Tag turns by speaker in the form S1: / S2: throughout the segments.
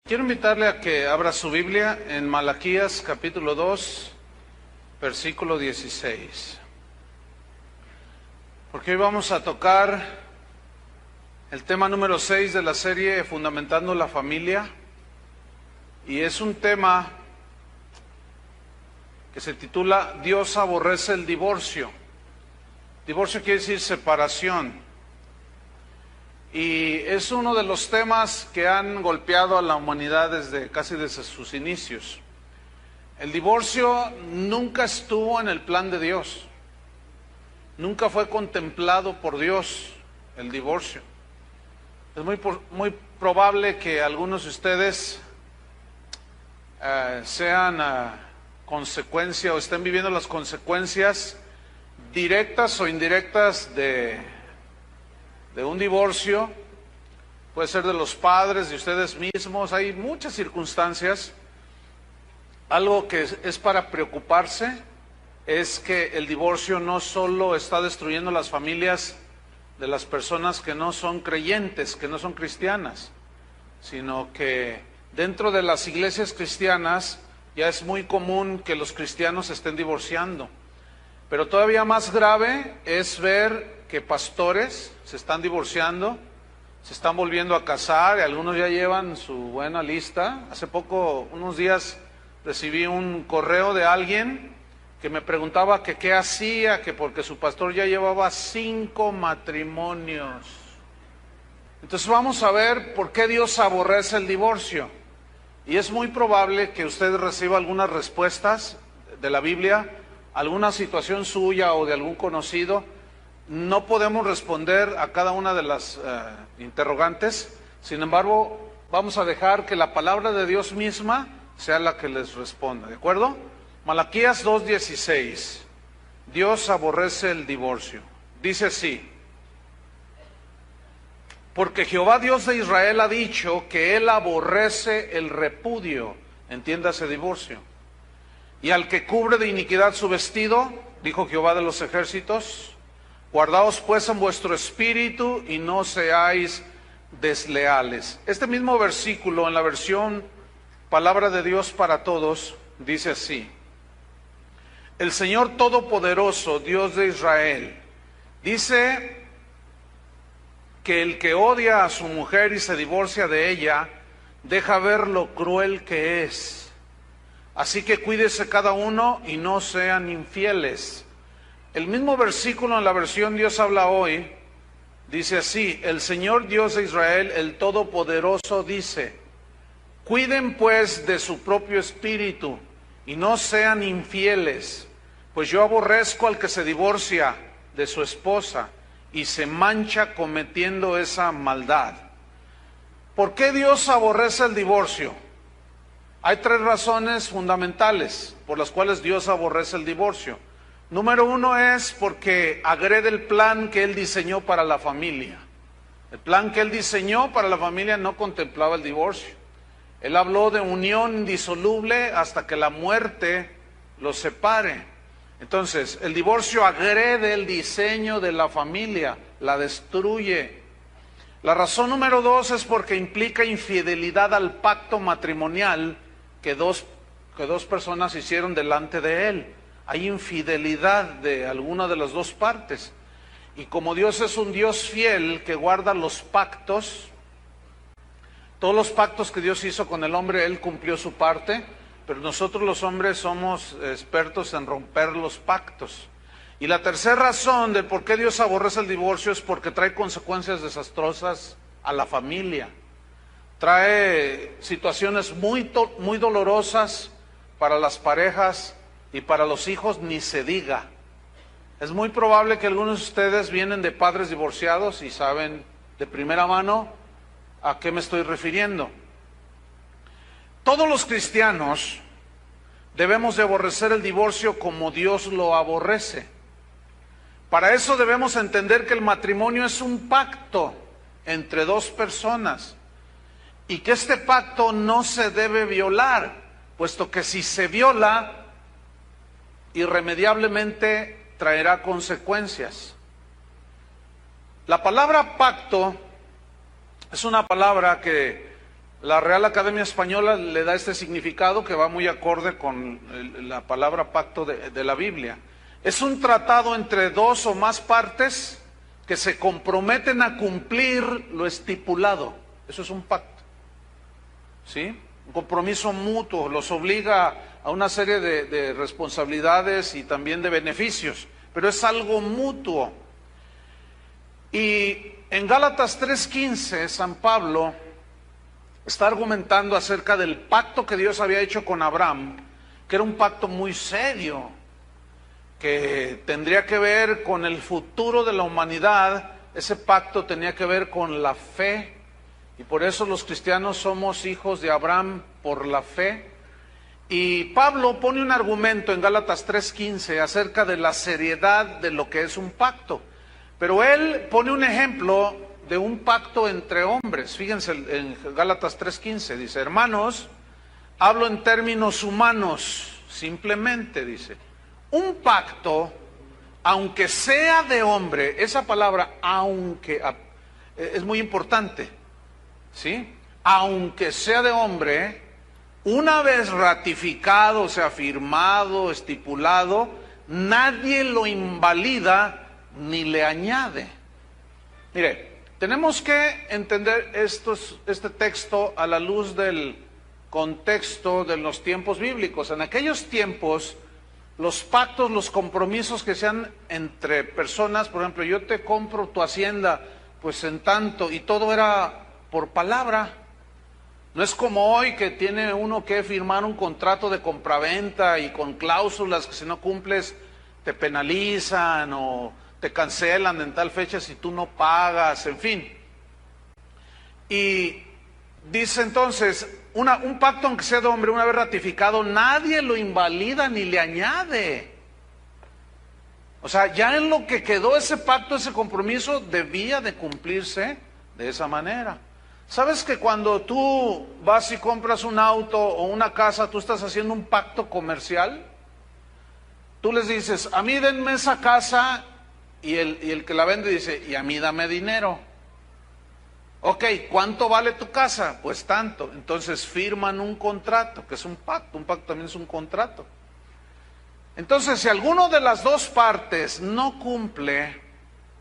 S1: Quiero invitarle a que abra su Biblia en Malaquías capítulo 2, versículo 16. Porque hoy vamos a tocar el tema número 6 de la serie Fundamentando la Familia. Y es un tema que se titula Dios aborrece el divorcio. Divorcio quiere decir separación. Y es uno de los temas que han golpeado a la humanidad casi desde sus inicios. El divorcio nunca estuvo en el plan de Dios. Nunca fue contemplado por Dios el divorcio. Es muy probable que algunos de ustedes sean consecuencia o estén viviendo las consecuencias directas o indirectas de un divorcio. Puede ser de los padres, de ustedes mismos. Hay muchas circunstancias. Algo que es para preocuparse es que el divorcio no solo está destruyendo las familias de las personas que no son creyentes, que no son cristianas, sino que dentro de las iglesias cristianas ya es muy común que los cristianos se estén divorciando. Pero todavía más grave es ver que pastores se están divorciando, se están volviendo a casar, y algunos ya llevan su buena lista. Hace poco, unos días, recibí un correo de alguien que me preguntaba que qué hacía, que porque su pastor ya llevaba 5 matrimonios. Entonces vamos a ver por qué Dios aborrece el divorcio. Y es muy probable que usted reciba algunas respuestas de la Biblia, alguna situación suya o de algún conocido. No podemos responder a cada una de las interrogantes. Sin embargo, vamos a dejar que la palabra de Dios misma sea la que les responda, ¿de acuerdo? Malaquías 2:16. Dios aborrece el divorcio. Dice así: porque Jehová Dios de Israel ha dicho que Él aborrece el repudio, entiéndase divorcio, y al que cubre de iniquidad su vestido, dijo Jehová de los ejércitos. Guardaos pues en vuestro espíritu y no seáis desleales. Este mismo versículo en la versión Palabra de Dios para Todos dice así: el Señor Todopoderoso, Dios de Israel, dice que el que odia a su mujer y se divorcia de ella, deja ver lo cruel que es. Así que cuídese cada uno y no sean infieles. El mismo versículo en la versión Dios habla hoy, dice así: el Señor Dios de Israel, el Todopoderoso, dice: cuiden pues de su propio espíritu y no sean infieles, pues yo aborrezco al que se divorcia de su esposa y se mancha cometiendo esa maldad. ¿Por qué Dios aborrece el divorcio? Hay 3 razones fundamentales por las cuales Dios aborrece el divorcio. Número 1 es porque agrede el plan que Él diseñó para la familia. El plan que Él diseñó para la familia no contemplaba el divorcio. Él habló de unión indisoluble hasta que la muerte los separe. Entonces, el divorcio agrede el diseño de la familia, la destruye. La razón número 2 es porque implica infidelidad al pacto matrimonial que dos personas hicieron delante de Él. Hay infidelidad de alguna de las dos partes. Y como Dios es un Dios fiel que guarda los pactos, todos los pactos que Dios hizo con el hombre, Él cumplió su parte, pero nosotros los hombres somos expertos en romper los pactos. Y la tercera razón de por qué Dios aborrece el divorcio es porque trae consecuencias desastrosas a la familia. Trae situaciones muy dolorosas para las parejas y para los hijos, ni se diga. Es muy probable que algunos de ustedes vienen de padres divorciados y saben de primera mano a qué me estoy refiriendo. Todos los cristianos debemos de aborrecer el divorcio como Dios lo aborrece. Para eso debemos entender que el matrimonio es un pacto entre 2 personas y que este pacto no se debe violar, puesto que si se viola, irremediablemente traerá consecuencias. La palabra pacto es una palabra que La Real Academia Española le da este significado que va muy acorde con la palabra pacto de la Biblia. Es un tratado entre dos o más partes que se comprometen a cumplir lo estipulado. Eso es un pacto, ¿sí? Un compromiso mutuo, los obliga a una serie de responsabilidades y también de beneficios, pero es algo mutuo. Y en Gálatas 3:15, San Pablo está argumentando acerca del pacto que Dios había hecho con Abraham, que era un pacto muy serio, que tendría que ver con el futuro de la humanidad. Ese pacto tenía que ver con la fe, y por eso los cristianos somos hijos de Abraham por la fe. Y Pablo pone un argumento en Gálatas 3:15 acerca de la seriedad de lo que es un pacto, pero él pone un ejemplo de un pacto entre hombres. Fíjense en Gálatas 3:15, dice: hermanos, hablo en términos humanos, simplemente, dice, un pacto, aunque sea de hombre. Esa palabra aunque es muy importante, ¿sí? Aunque sea de hombre, una vez ratificado, o sea, firmado, estipulado, nadie lo invalida ni le añade. Mire, tenemos que entender este texto a la luz del contexto de los tiempos bíblicos. En aquellos tiempos, los pactos, los compromisos que sean entre personas, por ejemplo, yo te compro tu hacienda, pues en tanto, y todo era por palabra. No es como hoy que tiene uno que firmar un contrato de compraventa y con cláusulas que si no cumples te penalizan o te cancelan en tal fecha si tú no pagas, en fin. Y dice entonces, un pacto aunque sea de hombre, una vez ratificado, nadie lo invalida ni le añade. O sea, ya en lo que quedó ese pacto, ese compromiso, debía de cumplirse de esa manera. ¿Sabes que cuando tú vas y compras un auto o una casa, tú estás haciendo un pacto comercial? Tú les dices, a mí denme esa casa, y el que la vende dice, y a mí dame dinero. Ok, ¿cuánto vale tu casa? Pues tanto. Entonces firman un contrato, que es un pacto también es un contrato. Entonces, si alguno de las dos partes no cumple,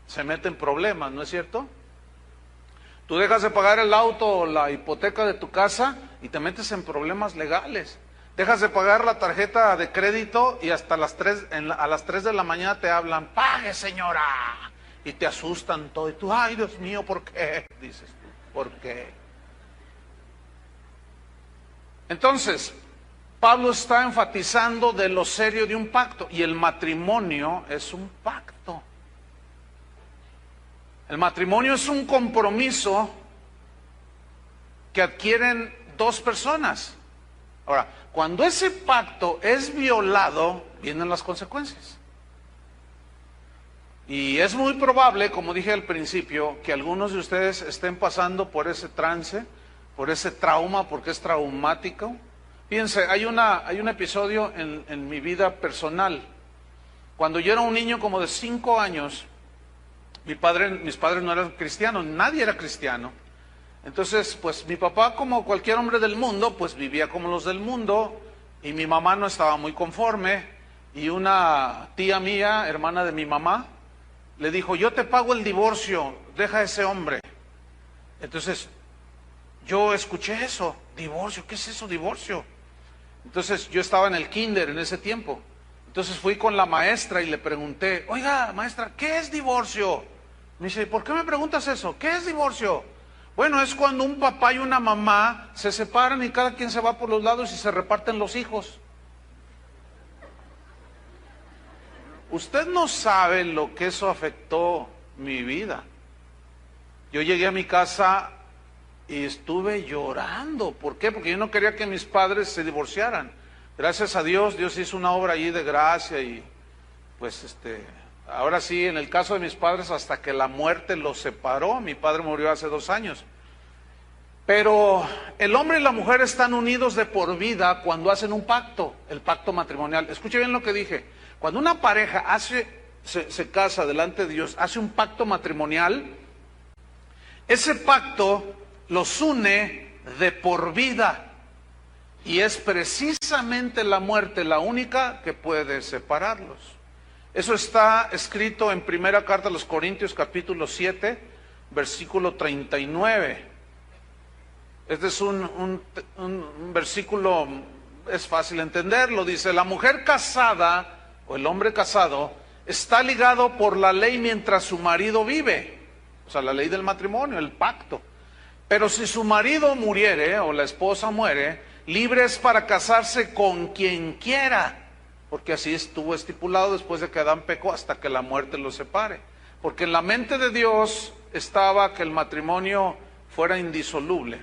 S1: se mete en problemas, ¿no es cierto? Tú dejas de pagar el auto o la hipoteca de tu casa y te metes en problemas legales. Dejas de pagar la tarjeta de crédito y hasta a las 3 de la mañana te hablan, pague señora, y te asustan todo. Y tú, ay Dios mío, ¿por qué? Dices tú, ¿por qué? Entonces, Pablo está enfatizando de lo serio de un pacto, y el matrimonio es un pacto. El matrimonio es un compromiso que adquieren dos personas. Ahora, cuando ese pacto es violado, vienen las consecuencias. Y es muy probable, como dije al principio, que algunos de ustedes estén pasando por ese trance, por ese trauma, porque es traumático. Fíjense, hay un episodio en mi vida personal. Cuando yo era un niño como de 5 años, mis padres no eran cristianos, nadie era cristiano. Entonces, pues mi papá, como cualquier hombre del mundo, pues vivía como los del mundo, y mi mamá no estaba muy conforme, y una tía mía, hermana de mi mamá, le dijo, yo te pago el divorcio, deja a ese hombre. Entonces, yo escuché eso, divorcio, ¿qué es eso, divorcio? Entonces, yo estaba en el kinder en ese tiempo. Entonces fui con la maestra y le pregunté, oiga, maestra, ¿qué es divorcio? Me dice, ¿por qué me preguntas eso? ¿Qué es divorcio? Bueno, es cuando un papá y una mamá se separan y cada quien se va por los lados y se reparten los hijos. Usted no sabe lo que eso afectó mi vida. Yo llegué a mi casa y estuve llorando. ¿Por qué? Porque yo no quería que mis padres se divorciaran. Gracias a Dios, Dios hizo una obra allí de gracia y pues ahora sí, en el caso de mis padres, hasta que la muerte los separó. Mi padre murió hace 2 años. Pero el hombre y la mujer están unidos de por vida cuando hacen un pacto, el pacto matrimonial. Escuche bien lo que dije. Cuando una pareja se casa delante de Dios, hace un pacto matrimonial, ese pacto los une de por vida. Y es precisamente la muerte la única que puede separarlos. Eso está escrito en primera carta a los Corintios, capítulo 7, versículo 39. Este es un versículo, es fácil entenderlo. Dice, la mujer casada, o el hombre casado, está ligado por la ley mientras su marido vive. O sea, la ley del matrimonio, el pacto. Pero si su marido muriere, o la esposa muere, libre es para casarse con quien quiera, porque así estuvo estipulado después de que Adán pecó, hasta que la muerte los separe. Porque en la mente de Dios estaba que el matrimonio fuera indisoluble.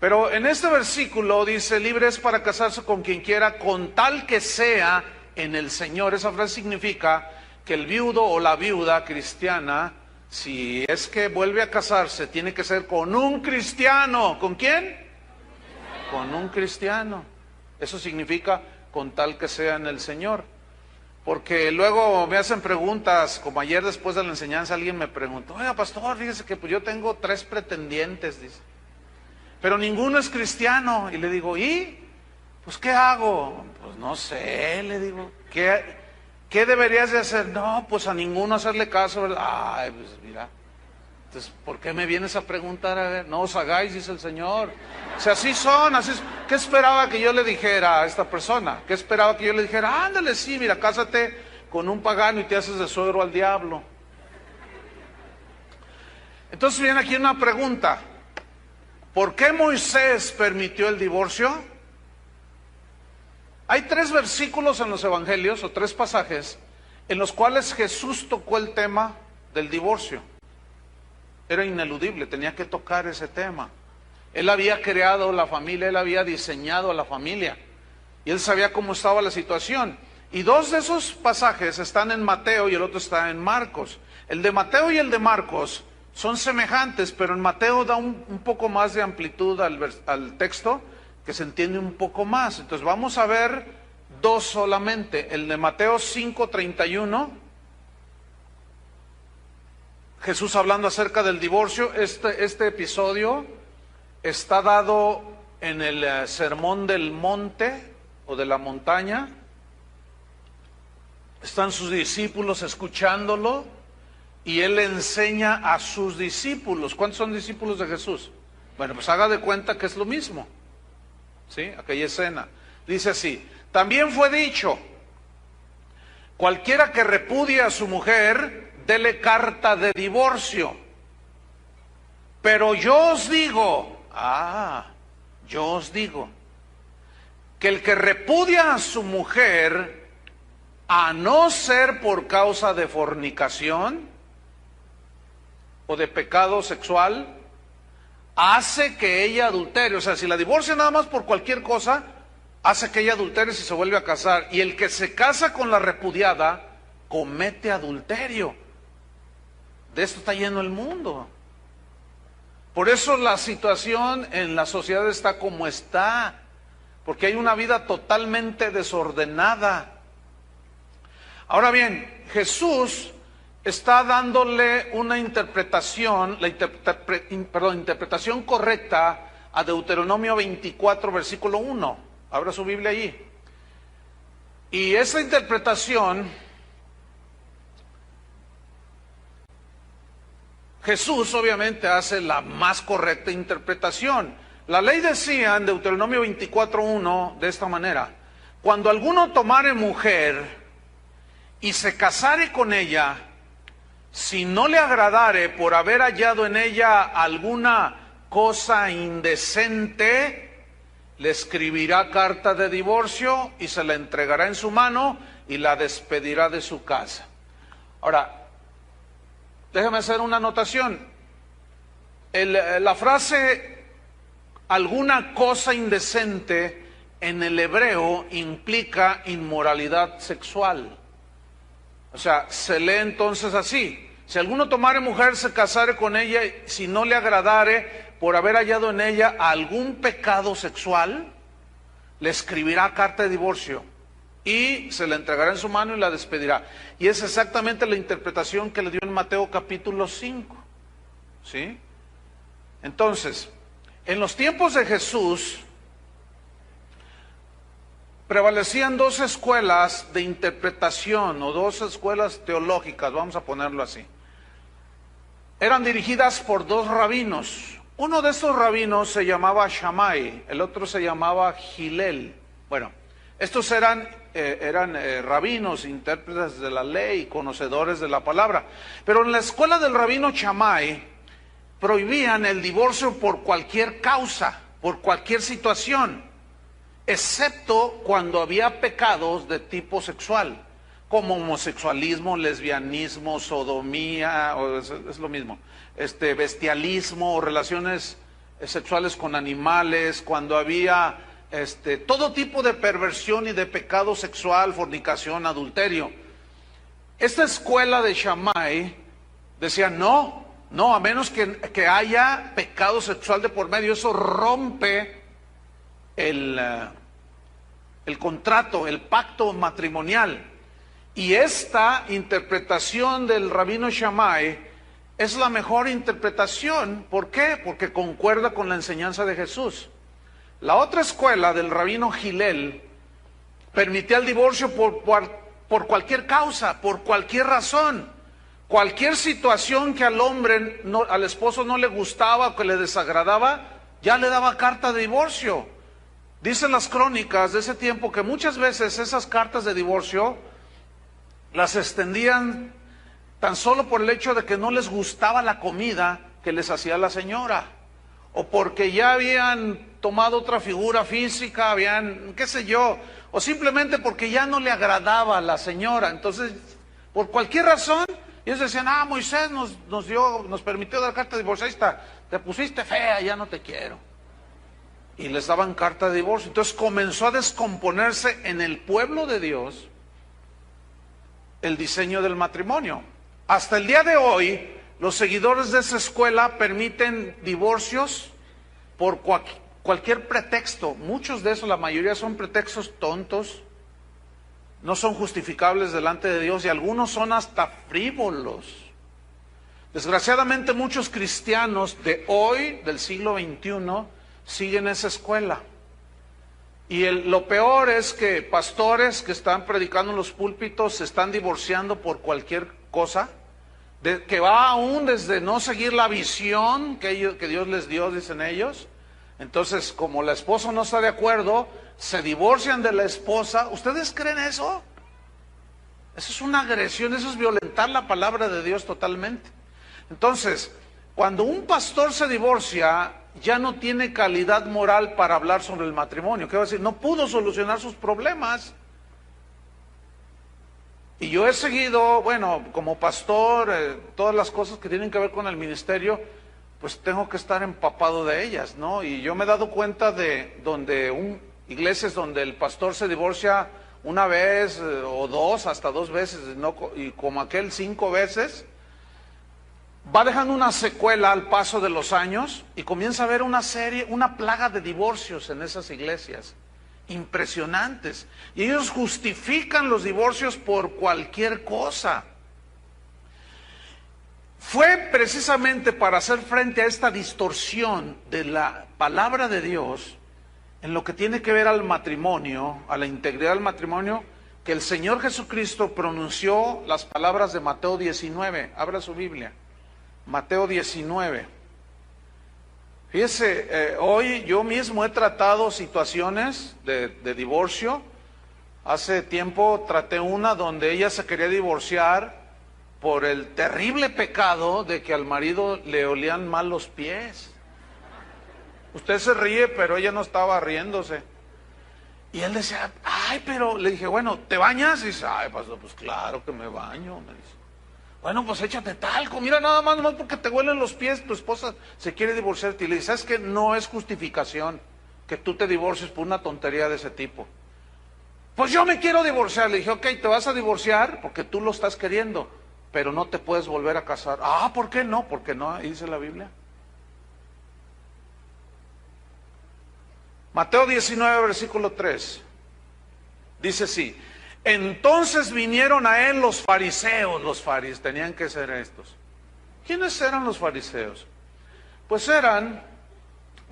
S1: Pero en este versículo dice, libre es para casarse con quien quiera, con tal que sea en el Señor. Esa frase significa que el viudo o la viuda cristiana, si es que vuelve a casarse, tiene que ser con un cristiano. ¿Con quién? Con un cristiano. Eso significa con tal que sea en el Señor. Porque luego me hacen preguntas, como ayer después de la enseñanza alguien me preguntó, oiga pastor, fíjese que pues yo tengo 3 pretendientes, dice, pero ninguno es cristiano. Y le digo, ¿y? Pues ¿qué hago? Pues no sé, le digo, ¿qué deberías de hacer? No, pues a ninguno hacerle caso, ¿verdad? Ay, pues mira, entonces, ¿por qué me vienes a preguntar? A ver, no os hagáis, dice el Señor. O sea, así son, así es. ¿Qué esperaba que yo le dijera a esta persona? ¿Qué esperaba que yo le dijera? Ándale, sí, mira, cásate con un pagano y te haces de suegro al diablo. Entonces viene aquí una pregunta. ¿Por qué Moisés permitió el divorcio? Hay 3 versículos en los evangelios, o 3 pasajes, en los cuales Jesús tocó el tema del divorcio. Era ineludible, tenía que tocar ese tema. Él había creado la familia, él había diseñado la familia, y él sabía cómo estaba la situación. Y 2 de esos pasajes están en Mateo y el otro está en Marcos. El de Mateo y el de Marcos son semejantes, pero en Mateo da un poco más de amplitud al texto, que se entiende un poco más. Entonces vamos a ver 2 solamente. El de Mateo 5:31, Jesús hablando acerca del divorcio. Este episodio está dado en el Sermón del Monte o de la montaña. Están sus discípulos escuchándolo y él enseña a sus discípulos. ¿Cuántos son discípulos de Jesús? Bueno, pues haga de cuenta que es lo mismo, ¿sí? Aquella escena. Dice así, también fue dicho, cualquiera que repudie a su mujer, dele carta de divorcio. Pero yo os digo, que el que repudia a su mujer, a no ser por causa de fornicación o de pecado sexual, hace que ella adultere. O sea, si la divorcia nada más por cualquier cosa, hace que ella adultere si se vuelve a casar. Y el que se casa con la repudiada, comete adulterio. De esto está lleno el mundo. Por eso la situación en la sociedad está como está, porque hay una vida totalmente desordenada. Ahora bien, Jesús está dándole una interpretación, interpretación correcta a Deuteronomio 24, versículo 1. Abra su Biblia allí. Y esa interpretación, Jesús obviamente hace la más correcta interpretación. La ley decía en Deuteronomio 24:1 de esta manera: cuando alguno tomare mujer y se casare con ella, si no le agradare por haber hallado en ella alguna cosa indecente, le escribirá carta de divorcio y se la entregará en su mano y la despedirá de su casa. Ahora, déjame hacer una anotación. La frase alguna cosa indecente en el hebreo implica inmoralidad sexual. O sea, se lee entonces así: si alguno tomare mujer, se casare con ella, si no le agradare por haber hallado en ella algún pecado sexual, le escribirá carta de divorcio y se la entregará en su mano y la despedirá. Y es exactamente la interpretación que le dio en Mateo capítulo 5. ¿Sí? Entonces, En los tiempos de Jesús prevalecían dos escuelas de interpretación o dos escuelas teológicas, vamos a ponerlo así. Eran dirigidas por dos rabinos. Uno de estos rabinos se llamaba Shammai, el otro se llamaba Hillel. Bueno, estos eran rabinos, intérpretes de la ley, conocedores de la palabra. Pero en la escuela del rabino Shammai prohibían el divorcio por cualquier causa, por cualquier situación, excepto cuando había pecados de tipo sexual, como homosexualismo, lesbianismo, sodomía, es lo mismo, bestialismo, relaciones sexuales con animales, cuando había todo tipo de perversión y de pecado sexual, fornicación, adulterio. Esta escuela de Shammai decía no, a menos que haya pecado sexual de por medio, eso rompe el contrato, el pacto matrimonial. Y esta interpretación del rabino Shammai es la mejor interpretación. ¿Por qué? Porque concuerda con la enseñanza de Jesús. La otra escuela del rabino Hillel permitía el divorcio por cualquier causa, por cualquier razón. Cualquier situación que al esposo no le gustaba o que le desagradaba, ya le daba carta de divorcio. Dicen las crónicas de ese tiempo que muchas veces esas cartas de divorcio las extendían tan solo por el hecho de que no les gustaba la comida que les hacía la señora, o porque ya habían tomado otra figura física, habían, qué sé yo, o simplemente porque ya no le agradaba a la señora. Entonces, por cualquier razón, ellos decían, Moisés nos permitió dar carta de divorcio, ahí está, te pusiste fea, ya no te quiero. Y les daban carta de divorcio. Entonces comenzó a descomponerse en el pueblo de Dios el diseño del matrimonio. Hasta el día de hoy, los seguidores de esa escuela permiten divorcios por cualquier pretexto. Muchos de esos, la mayoría son pretextos tontos, no son justificables delante de Dios, y algunos son hasta frívolos. Desgraciadamente muchos cristianos de hoy, del siglo XXI, siguen esa escuela. Y lo peor es que pastores que están predicando en los púlpitos se están divorciando por cualquier cosa, que va aún desde no seguir la visión que Dios les dio, dicen ellos. Entonces, como la esposa no está de acuerdo, se divorcian de la esposa. ¿Ustedes creen eso? Eso es una agresión, eso es violentar la palabra de Dios totalmente. Entonces, cuando un pastor se divorcia, ya no tiene calidad moral para hablar sobre el matrimonio. ¿Qué va a decir? No pudo solucionar sus problemas. Y yo he seguido, bueno, como pastor, todas las cosas que tienen que ver con el ministerio, pues tengo que estar empapado de ellas, ¿no? Y yo me he dado cuenta de iglesias donde el pastor se divorcia una vez o dos, hasta dos veces, ¿no? Y como aquel 5 veces, va dejando una secuela al paso de los años y comienza a haber una plaga de divorcios en esas iglesias, impresionantes. Y ellos justifican los divorcios por cualquier cosa. Fue precisamente para hacer frente a esta distorsión de la palabra de Dios en lo que tiene que ver al matrimonio, a la integridad del matrimonio, que el Señor Jesucristo pronunció las palabras de Mateo 19. Abra su Biblia. Mateo 19. Fíjese, hoy yo mismo he tratado situaciones de divorcio. Hace tiempo traté una donde ella se quería divorciar por el terrible pecado de que al marido le olían mal los pies. Usted se ríe, pero ella no estaba riéndose. Y él decía, pero le dije, bueno, ¿te bañas? Y dice, pastor, pues claro que me baño, me dice. Bueno, pues échate talco, mira, nada más porque te huelen los pies, tu esposa se quiere divorciarte. Y le dice, ¿sabes qué? No es justificación que tú te divorcies por una tontería de ese tipo. Pues yo me quiero divorciar. Le dije, ok, te vas a divorciar porque tú lo estás queriendo, pero no te puedes volver a casar. ¿Por qué no? Porque no, ahí dice la Biblia. Mateo 19, versículo 3. Dice así. Entonces vinieron a él los fariseos. Los fariseos tenían que ser estos. ¿Quiénes eran los fariseos? Pues eran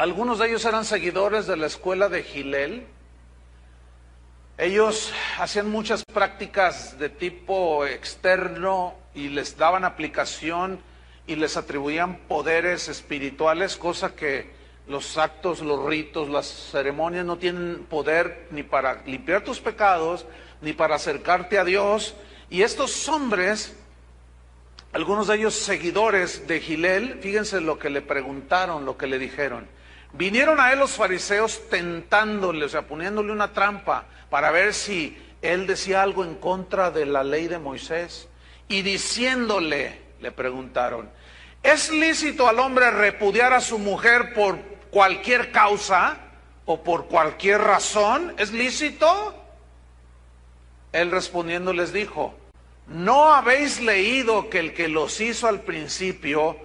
S1: Algunos de ellos eran seguidores de la escuela de Hillel. Ellos hacían muchas prácticas de tipo externo y les daban aplicación y les atribuían poderes espirituales, cosa que los actos, los ritos, las ceremonias no tienen poder ni para limpiar tus pecados, ni para acercarte a Dios. Y estos hombres, algunos de ellos seguidores de Hillel, fíjense lo que le preguntaron, lo que le dijeron. Vinieron a él los fariseos tentándole, o sea, poniéndole una trampa para ver si él decía algo en contra de la ley de Moisés. Y diciéndole, le preguntaron, ¿es lícito al hombre repudiar a su mujer por cualquier causa o por cualquier razón? ¿Es lícito? Él respondiendo les dijo, ¿no habéis leído que el que los hizo al principio,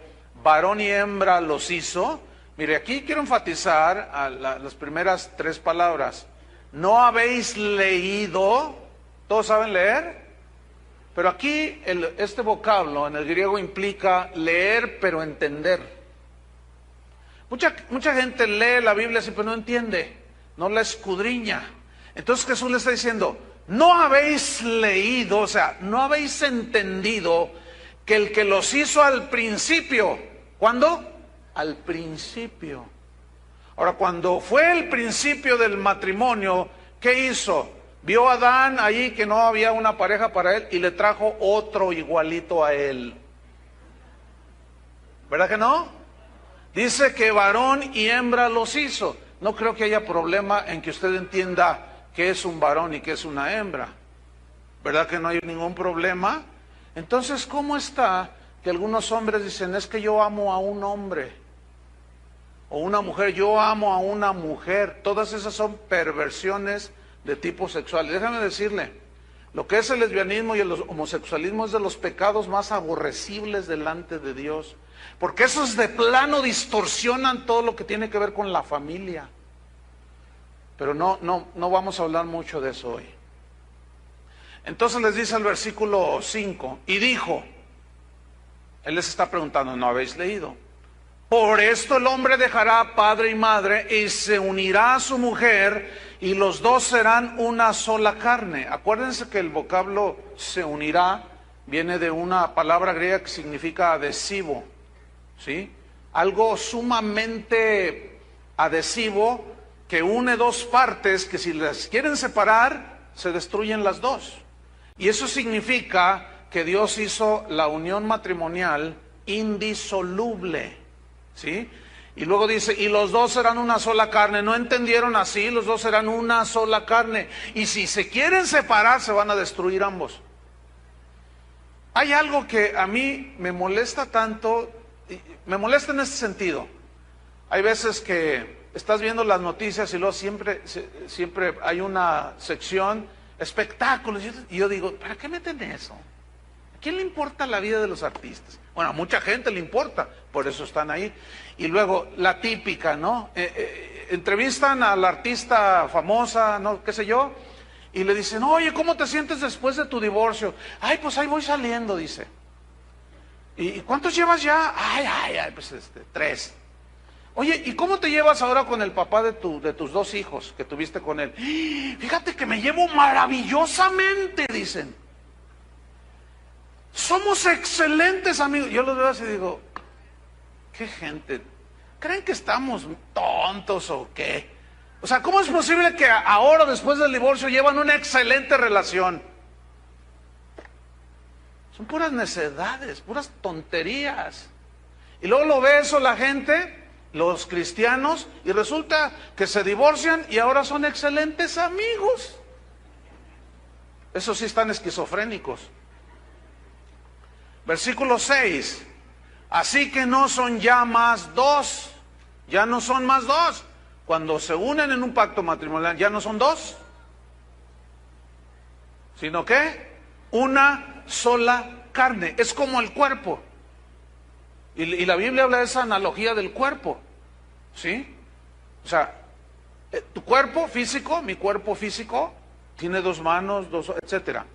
S1: varón y hembra los hizo? Mire, aquí quiero enfatizar las primeras tres palabras. ¿No habéis leído? ¿Todos saben leer? Pero aquí este vocablo en el griego implica leer pero entender. Mucha gente lee la Biblia así pero no entiende, no la escudriña. Entonces Jesús le está diciendo, no habéis leído, o sea, no habéis entendido que el que los hizo al principio, ¿cuándo? Al principio. Ahora, cuando fue el principio del matrimonio, ¿qué hizo? Vio a Adán ahí que no había una pareja para él y le trajo otro igualito a él. ¿Verdad que no? Dice que varón y hembra los hizo. No creo que haya problema en que usted entienda qué es un varón y qué es una hembra. ¿Verdad que no hay ningún problema? Entonces, ¿cómo está que algunos hombres dicen, es que yo amo a un hombre? O una mujer, yo amo a una mujer. Todas esas son perversiones de tipo sexual. Déjame decirle, lo que es el lesbianismo y el homosexualismo es de los pecados más aborrecibles delante de Dios. Porque esos de plano distorsionan todo lo que tiene que ver con la familia. Pero no vamos a hablar mucho de eso hoy. Entonces les dice el versículo 5, y dijo, él les está preguntando, ¿no habéis leído? Por esto el hombre dejará padre y madre y se unirá a su mujer y los dos serán una sola carne. Acuérdense que el vocablo se unirá viene de una palabra griega que significa adhesivo, ¿sí? Algo sumamente adhesivo que une dos partes que si las quieren separar se destruyen las dos. Y eso significa que Dios hizo la unión matrimonial indisoluble, ¿sí? Y luego dice, y los dos serán una sola carne. ¿No entendieron así? Los dos serán una sola carne. Y si se quieren separar, se van a destruir ambos. Hay algo que a mí me molesta tanto, me molesta en este sentido. Hay veces que estás viendo las noticias y luego siempre hay una sección, espectáculos, y yo digo, ¿para qué meten eso? ¿A quién le importa la vida de los artistas? Bueno, a mucha gente le importa, por eso están ahí. Y luego, la típica, ¿no? Entrevistan a la artista famosa, ¿no? ¿Qué sé yo? Y le dicen, oye, ¿cómo te sientes después de tu divorcio? Ay, pues ahí voy saliendo, dice. ¿Y cuántos llevas ya? Ay, pues 3. Oye, ¿y cómo te llevas ahora con el papá de tus 2 hijos que tuviste con él? Fíjate que me llevo maravillosamente, dicen. Somos excelentes amigos. Yo los veo así y digo, ¿qué gente? ¿Creen que estamos tontos o qué? O sea, ¿cómo es posible que ahora, después del divorcio, llevan una excelente relación? Son puras necedades, puras tonterías. Y luego lo ve eso la gente, los cristianos, y resulta que se divorcian y ahora son excelentes amigos. Esos sí están esquizofrénicos. Versículo 6. Así que no son ya más 2. Ya no son más 2. Cuando se unen en un pacto matrimonial, ya no son 2. Sino que una sola carne. Es como el cuerpo. Y la Biblia habla de esa analogía del cuerpo. ¿Sí? O sea, tu cuerpo físico, mi cuerpo físico, tiene 2 manos, 2, etcétera.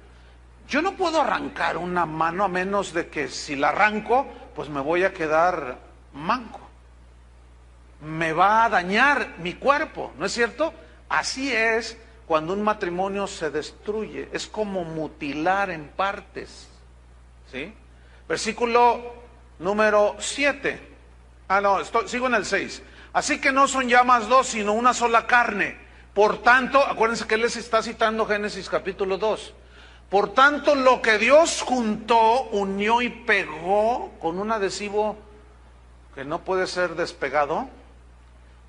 S1: Yo no puedo arrancar una mano a menos de que si la arranco, pues me voy a quedar manco. me va a dañar mi cuerpo, ¿no es cierto? Así es cuando un matrimonio se destruye, es como mutilar en partes, ¿sí? Versículo número 7. Sigo en el 6. Así que no son ya más dos, sino una sola carne. Por tanto, acuérdense que él les está citando Génesis capítulo 2. Por tanto, lo que Dios juntó, unió y pegó con un adhesivo que no puede ser despegado.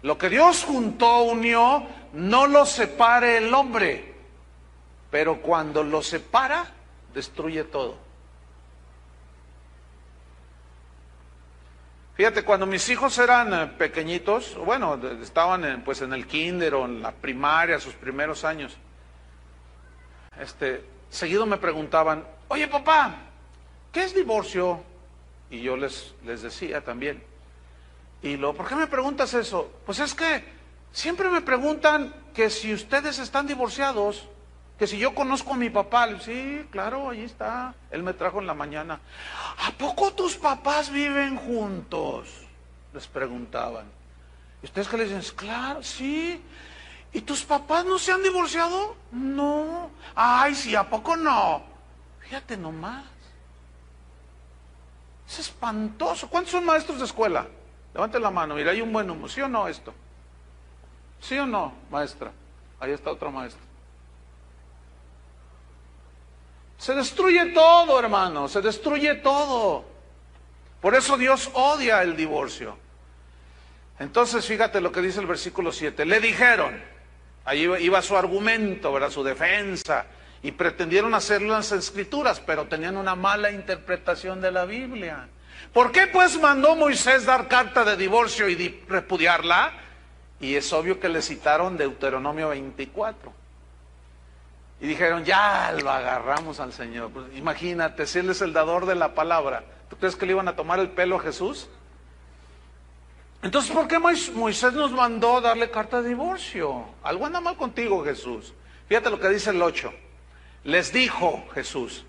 S1: Lo que Dios juntó, unió, no lo separe el hombre. Pero cuando lo separa, destruye todo. Fíjate, cuando mis hijos eran pequeñitos, bueno, estaban en el kinder o en la primaria, sus primeros años, seguido me preguntaban, oye papá, ¿qué es divorcio? Y yo les decía también. Y luego, ¿por qué me preguntas eso? Pues es que siempre me preguntan que si ustedes están divorciados, que si yo conozco a mi papá. Sí, claro, allí está, él me trajo en la mañana. ¿A poco tus papás viven juntos? Les preguntaban. ¿Y ustedes qué les dicen? Claro, sí. ¿Y tus papás no se han divorciado? No. Ay, sí, ¿a poco no? Fíjate nomás. Es espantoso. ¿Cuántos son maestros de escuela? Levanten la mano, mira, hay un buen número. ¿Sí o no esto? ¿Sí o no, maestra? Ahí está otra maestra. Se destruye todo, hermano, se destruye todo. Por eso Dios odia el divorcio. Entonces, fíjate lo que dice el versículo 7. Le dijeron, ahí iba su argumento, ¿verdad? Su defensa, y pretendieron hacerlo en las escrituras, pero tenían una mala interpretación de la Biblia. ¿Por qué pues mandó Moisés dar carta de divorcio y repudiarla? Y es obvio que le citaron Deuteronomio 24. Y dijeron, ya lo agarramos al Señor. Pues imagínate, si Él es el dador de la palabra, ¿tú crees que le iban a tomar el pelo a Jesús? Entonces, ¿por qué Moisés nos mandó darle carta de divorcio? Algo anda mal contigo, Jesús. Fíjate lo que dice el 8. Les dijo Jesús,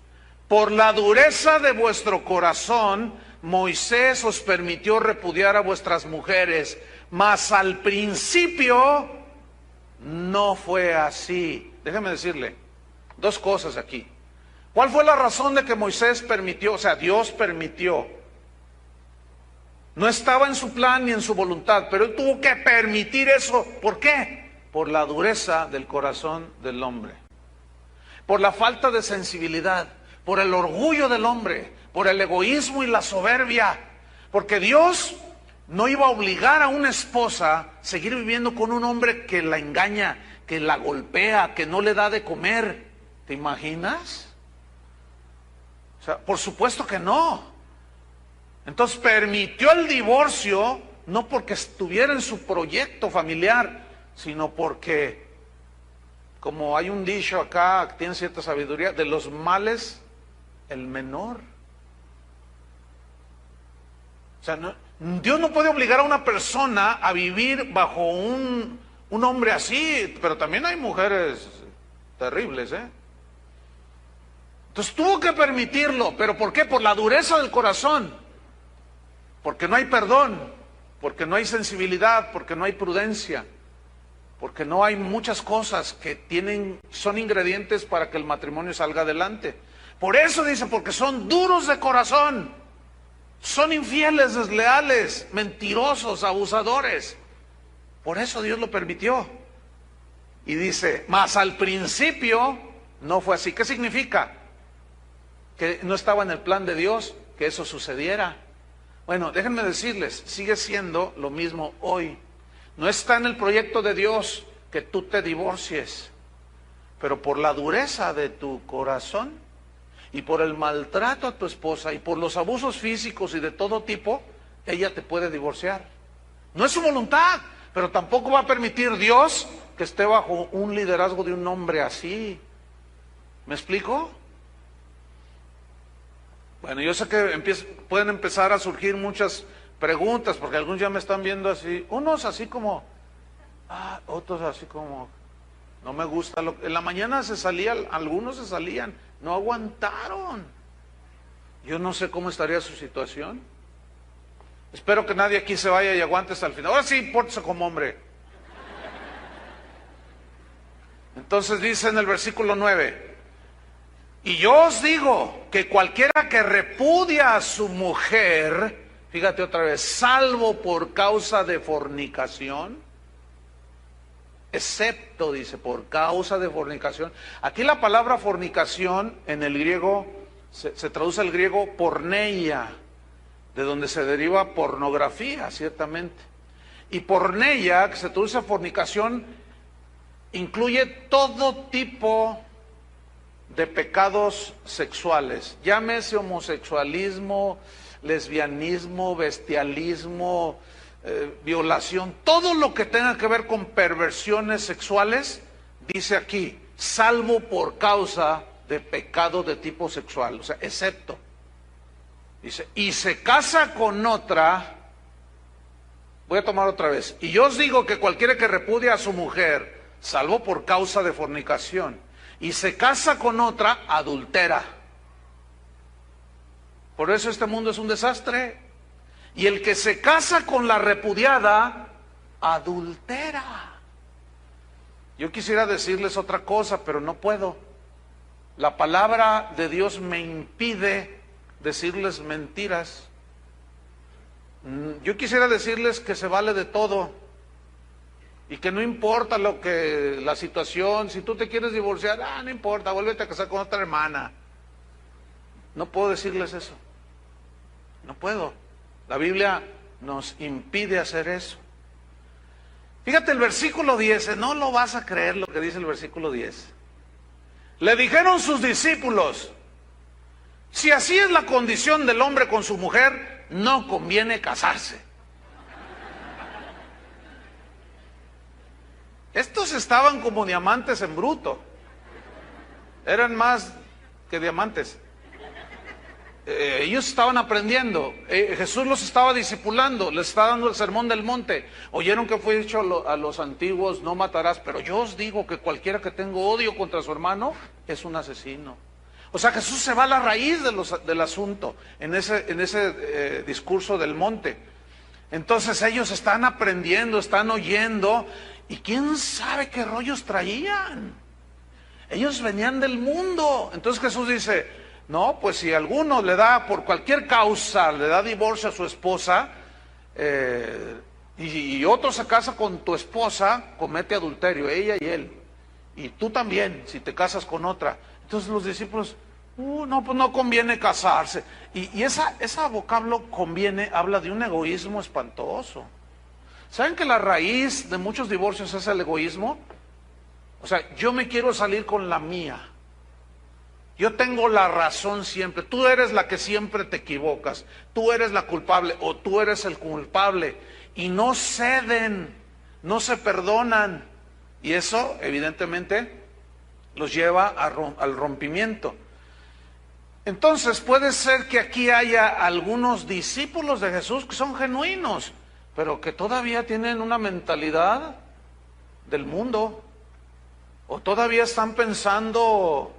S1: por la dureza de vuestro corazón, Moisés os permitió repudiar a vuestras mujeres, mas al principio no fue así. Déjeme decirle dos cosas aquí. ¿Cuál fue la razón de que Moisés permitió, o sea, Dios permitió? No estaba en su plan ni en su voluntad, pero Él tuvo que permitir eso. ¿Por qué? Por la dureza del corazón del hombre. Por la falta de sensibilidad, por el orgullo del hombre, por el egoísmo y la soberbia. Porque Dios no iba a obligar a una esposa a seguir viviendo con un hombre que la engaña, que la golpea, que no le da de comer. ¿Te imaginas? O sea, por supuesto que no. Entonces permitió el divorcio, no porque estuviera en su proyecto familiar, sino porque, como hay un dicho acá, tiene cierta sabiduría, de los males, el menor. O sea, Dios no puede obligar a una persona a vivir bajo un hombre así, pero también hay mujeres terribles, ¿eh? Entonces tuvo que permitirlo, ¿pero por qué? Por la dureza del corazón, porque no hay perdón, porque no hay sensibilidad, porque no hay prudencia, porque no hay muchas cosas que son ingredientes para que el matrimonio salga adelante. Por eso dice, porque son duros de corazón, son infieles, desleales, mentirosos, abusadores. Por eso Dios lo permitió. Y dice, mas al principio no fue así. ¿Qué significa? Que no estaba en el plan de Dios que eso sucediera. Bueno, déjenme decirles, sigue siendo lo mismo hoy. No está en el proyecto de Dios que tú te divorcies, pero por la dureza de tu corazón y por el maltrato a tu esposa y por los abusos físicos y de todo tipo, ella te puede divorciar. No es su voluntad, pero tampoco va a permitir Dios que esté bajo un liderazgo de un hombre así. ¿Me explico? Bueno, yo sé que pueden empezar a surgir muchas preguntas, porque algunos ya me están viendo así, unos así como, otros así como, no me gusta. En la mañana algunos se salían, no aguantaron. Yo no sé cómo estaría su situación. Espero que nadie aquí se vaya y aguante hasta el final. Ahora sí, pórtese como hombre. Entonces dice en el versículo 9: y yo os digo que cualquiera que repudia a su mujer, fíjate otra vez, salvo por causa de fornicación, excepto, dice, por causa de fornicación. Aquí la palabra fornicación en el griego, se traduce al griego porneia, de donde se deriva pornografía, ciertamente. Y porneia, que se traduce a fornicación, incluye todo tipo de pecados sexuales, llámese homosexualismo, lesbianismo, bestialismo, violación, todo lo que tenga que ver con perversiones sexuales, dice aquí, salvo por causa de pecado de tipo sexual, o sea, excepto. Dice, y se casa con otra, voy a tomar otra vez, y yo os digo que cualquiera que repudia a su mujer, salvo por causa de fornicación, y se casa con otra, adultera. Por eso este mundo es un desastre. Y el que se casa con la repudiada, adultera. Yo quisiera decirles otra cosa, pero no puedo. La palabra de Dios me impide decirles mentiras. Yo quisiera decirles que se vale de todo y que no importa lo que la situación. Si tú te quieres divorciar, no importa, vuélvete a casar con otra hermana. No puedo decirles eso. No puedo. La Biblia nos impide hacer eso. Fíjate el versículo 10, no lo vas a creer lo que dice el versículo 10. Le dijeron sus discípulos, si así es la condición del hombre con su mujer, no conviene casarse. Estos estaban como diamantes en bruto. Eran más que diamantes. Ellos estaban aprendiendo, Jesús los estaba discipulando, les estaba dando el sermón del monte. Oyeron que fue dicho a los antiguos, no matarás, pero yo os digo que cualquiera que tenga odio contra su hermano es un asesino. O sea, Jesús se va a la raíz del asunto en ese discurso del monte. Entonces ellos están aprendiendo, están oyendo, y quién sabe qué rollos traían. Ellos venían del mundo. Entonces Jesús dice, no, pues si alguno le da, por cualquier causa, le da divorcio a su esposa, y otro se casa con tu esposa, comete adulterio, ella y él. Y tú también, si te casas con otra. Entonces los discípulos, no, pues no conviene casarse. Y esa vocablo conviene, habla de un egoísmo espantoso. ¿Saben que la raíz de muchos divorcios es el egoísmo? O sea, yo me quiero salir con la mía. Yo tengo la razón siempre. Tú eres la que siempre te equivocas. Tú eres la culpable o tú eres el culpable. Y no ceden, no se perdonan. Y eso, evidentemente, los lleva al rompimiento. Entonces, puede ser que aquí haya algunos discípulos de Jesús que son genuinos, pero que todavía tienen una mentalidad del mundo. O todavía están pensando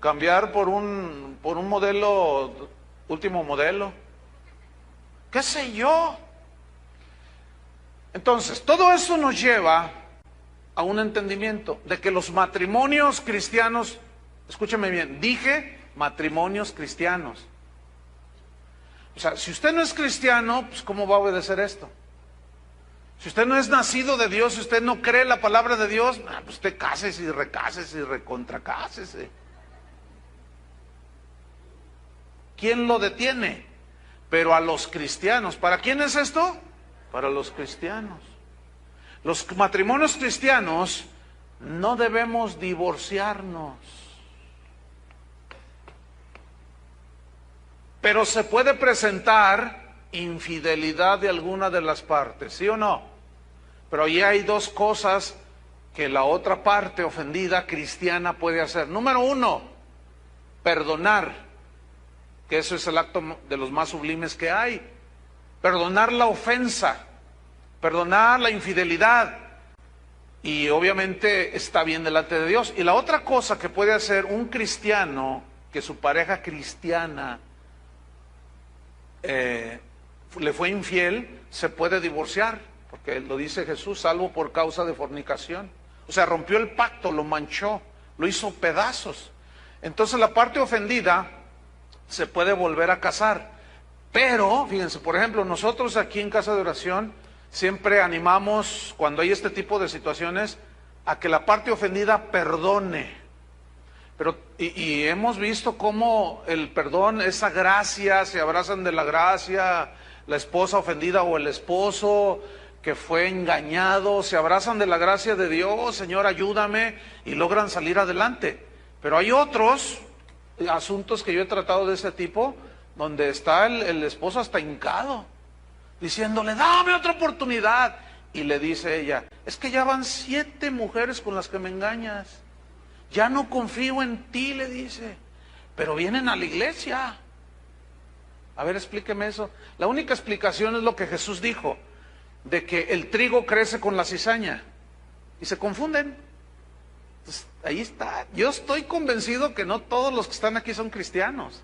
S1: cambiar por un modelo, último modelo, qué sé yo. Entonces, todo eso nos lleva a un entendimiento de que los matrimonios cristianos, escúcheme bien, dije matrimonios cristianos. O sea, si usted no es cristiano, pues ¿cómo va a obedecer esto? Si usted no es nacido de Dios, si usted no cree la palabra de Dios, pues usted cásese y recásese y recontracásese. ¿Quién lo detiene? Pero a los cristianos. ¿Para quién es esto? Para los cristianos. Los matrimonios cristianos no debemos divorciarnos. Pero se puede presentar infidelidad de alguna de las partes, ¿sí o no? Pero ahí hay dos cosas que la otra parte ofendida cristiana puede hacer. Número uno, perdonar, que eso es el acto de los más sublimes que hay. Perdonar la ofensa, perdonar la infidelidad, y obviamente está bien delante de Dios. Y la otra cosa que puede hacer un cristiano, que su pareja cristiana le fue infiel, se puede divorciar, porque lo dice Jesús, salvo por causa de fornicación. O sea, rompió el pacto, lo manchó, lo hizo pedazos. Entonces la parte ofendida se puede volver a casar. Pero, fíjense, por ejemplo, nosotros aquí en Casa de Oración siempre animamos, cuando hay este tipo de situaciones, a que la parte ofendida perdone. Pero, y hemos visto cómo el perdón, esa gracia, se abrazan de la gracia, la esposa ofendida o el esposo que fue engañado, se abrazan de la gracia de Dios, Señor, ayúdame, y logran salir adelante. Pero hay otros asuntos que yo he tratado de ese tipo, donde está el esposo hasta hincado, diciéndole, dame otra oportunidad. Y le dice ella, es que ya van 7 mujeres con las que me engañas. Ya no confío en ti, le dice, pero vienen a la iglesia. A ver, explíqueme eso. La única explicación es lo que Jesús dijo, de que el trigo crece con la cizaña, y se confunden. Entonces, ahí está. Yo estoy convencido que no todos los que están aquí son cristianos.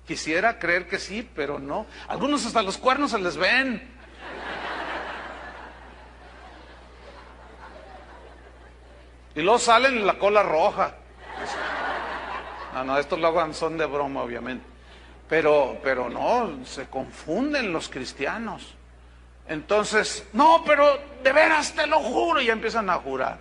S1: Quisiera creer que sí, pero no. Algunos hasta los cuernos se les ven. Y luego salen en la cola roja. No, estos lo son de broma, obviamente. Pero no, se confunden los cristianos. Entonces, no, pero de veras te lo juro, y ya empiezan a jurar.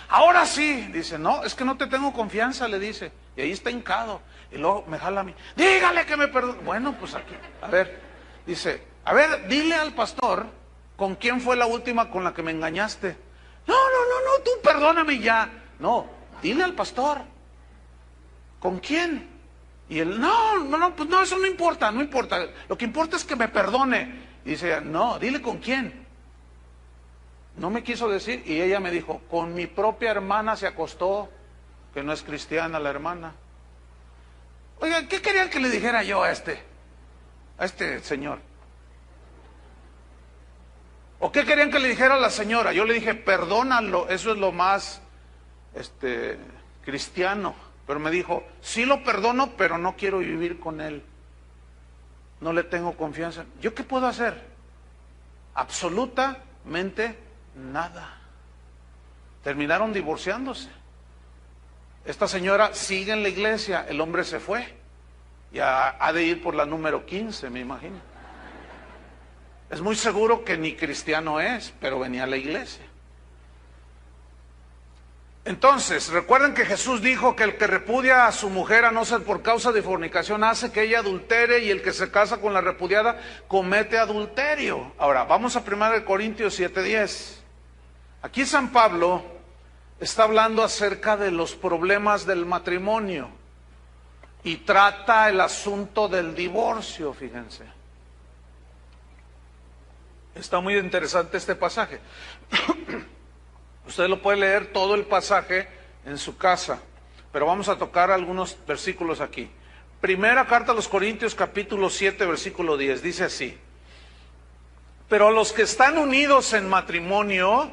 S1: Ahora sí, dice, no, es que no te tengo confianza, le dice. Y ahí está hincado. Y luego me jala a mí, dígale que me perdone. Bueno, pues aquí, a ver, dice, a ver, dile al pastor con quién fue la última con la que me engañaste. No, tú perdóname ya. No, dile al pastor. ¿Con quién? Y él, pues no, eso no importa. Lo que importa es que me perdone. Y dice, no, dile con quién. No me quiso decir, y ella me dijo, con mi propia hermana se acostó, que no es cristiana la hermana. Oigan, ¿qué querían que le dijera yo a este señor? ¿O qué querían que le dijera a la señora? Yo le dije, perdónalo, eso es lo más cristiano. Pero me dijo, sí lo perdono, pero no quiero vivir con él. No le tengo confianza. ¿Yo qué puedo hacer? Absolutamente nada. Terminaron divorciándose. Esta señora sigue en la iglesia, el hombre se fue. Ya ha de ir por la número 15, me imagino. Es muy seguro que ni cristiano es, pero venía a la iglesia. Entonces, recuerden que Jesús dijo que el que repudia a su mujer a no ser por causa de fornicación hace que ella adultere, y el que se casa con la repudiada comete adulterio. Ahora, vamos a 1 Corintios 7:10. Aquí San Pablo está hablando acerca de los problemas del matrimonio y trata el asunto del divorcio, fíjense. Está muy interesante este pasaje. Usted lo puede leer todo el pasaje en su casa, pero vamos a tocar algunos versículos aquí. Primera carta a los Corintios, capítulo 7, versículo 10, dice así: pero a los que están unidos en matrimonio,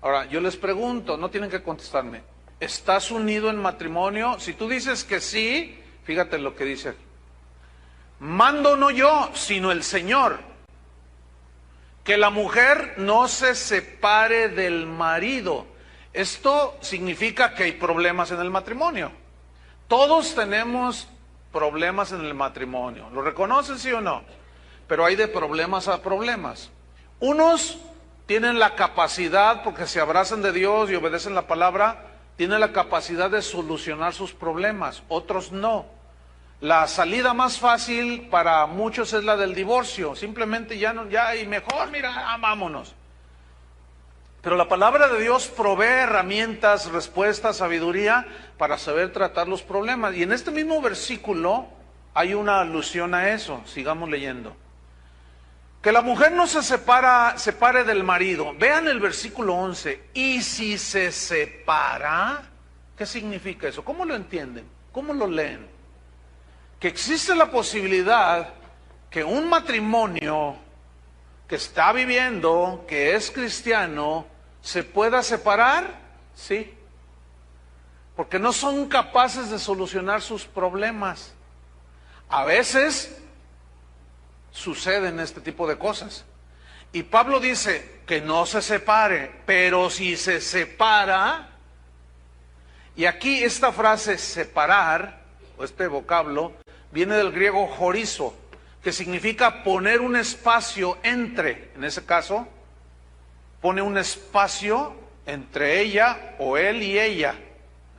S1: ahora yo les pregunto, no tienen que contestarme, ¿estás unido en matrimonio? Si tú dices que sí, fíjate lo que dice aquí: mando no yo, sino el Señor, que la mujer no se separe del marido. Esto significa que hay problemas en el matrimonio. Todos tenemos problemas en el matrimonio. ¿Lo reconocen, sí o no? Pero hay de problemas a problemas. Unos tienen la capacidad, porque se abrazan de Dios y obedecen la palabra, tienen la capacidad de solucionar sus problemas. Otros no. La salida más fácil para muchos es la del divorcio. Simplemente y mejor, mira, vámonos. Pero la palabra de Dios provee herramientas, respuestas, sabiduría para saber tratar los problemas. Y en este mismo versículo hay una alusión a eso. Sigamos leyendo. Que la mujer no se separe del marido. Vean el versículo 11. Y si se separa, ¿qué significa eso? ¿Cómo lo entienden? ¿Cómo lo leen? Que existe la posibilidad que un matrimonio que está viviendo, que es cristiano, se pueda separar, sí, porque no son capaces de solucionar sus problemas. A veces suceden este tipo de cosas. Y Pablo dice que no se separe, pero si se separa, y aquí esta frase separar, o este vocablo, viene del griego horizo, que significa poner un espacio entre, en ese caso, pone un espacio entre ella o él y ella,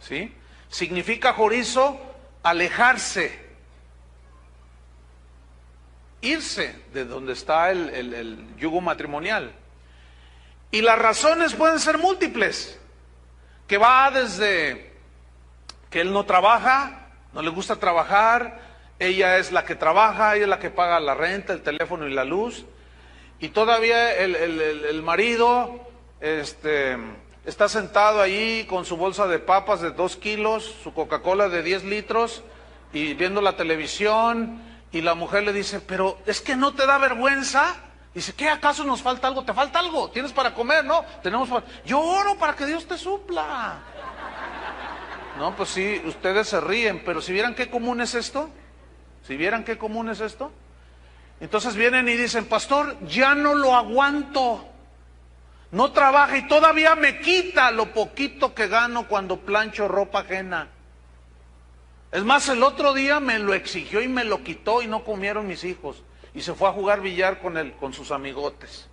S1: ¿sí? Significa horizo, alejarse, irse de donde está el yugo matrimonial. Y las razones pueden ser múltiples, que va desde que él no trabaja, no le gusta trabajar, ella es la que trabaja, ella es la que paga la renta, el teléfono y la luz, y todavía el marido está sentado ahí con su bolsa de papas de 2 kilos, su Coca-Cola de 10 litros, y viendo la televisión. Y la mujer le dice, pero es que no te da vergüenza. Dice, ¿qué acaso nos falta algo? ¿Te falta algo? ¿Tienes para comer? No, tenemos para... Yo oro para que Dios te supla. No, pues sí, ustedes se ríen, pero si vieran qué común es esto, si vieran qué común es esto, entonces vienen y dicen, pastor, ya no lo aguanto. No trabaja y todavía me quita lo poquito que gano cuando plancho ropa ajena. Es más, el otro día me lo exigió y me lo quitó y no comieron mis hijos. Y se fue a jugar billar con sus amigotes.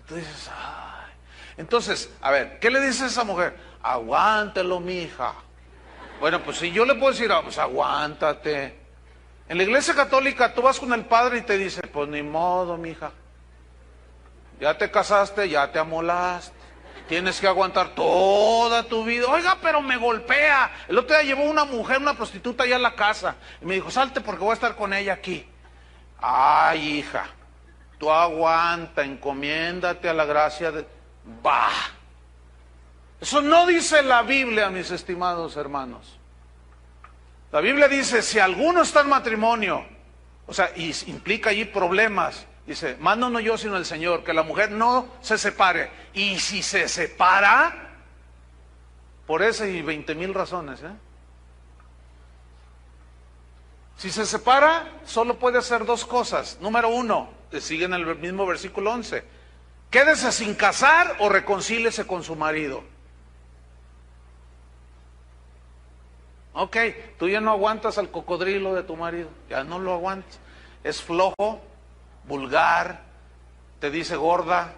S1: Entonces, ay. Entonces, a ver, ¿qué le dice a esa mujer? Aguántelo, mija. Bueno, pues si yo le puedo decir, pues aguántate. En la iglesia católica tú vas con el padre y te dice, pues ni modo, mija. Ya te casaste, ya te amolaste. Tienes que aguantar toda tu vida. Oiga, pero me golpea. El otro día llevó una mujer, una prostituta allá a la casa. Y me dijo, salte porque voy a estar con ella aquí. Ay, hija, tú aguanta, encomiéndate a la gracia de... Bah. Eso no dice la Biblia, mis estimados hermanos. La Biblia dice, si alguno está en matrimonio, o sea, y implica allí problemas, dice, mando no yo sino el Señor, que la mujer no se separe. Y si se separa, por ese y 20,000 razones, si se separa, solo puede hacer 2 cosas. Número 1, sigue en el mismo versículo 11, quédese sin casar o reconcíliese con su marido. Ok, tú ya no aguantas al cocodrilo de tu marido, ya no lo aguantas. Es flojo, vulgar, te dice gorda,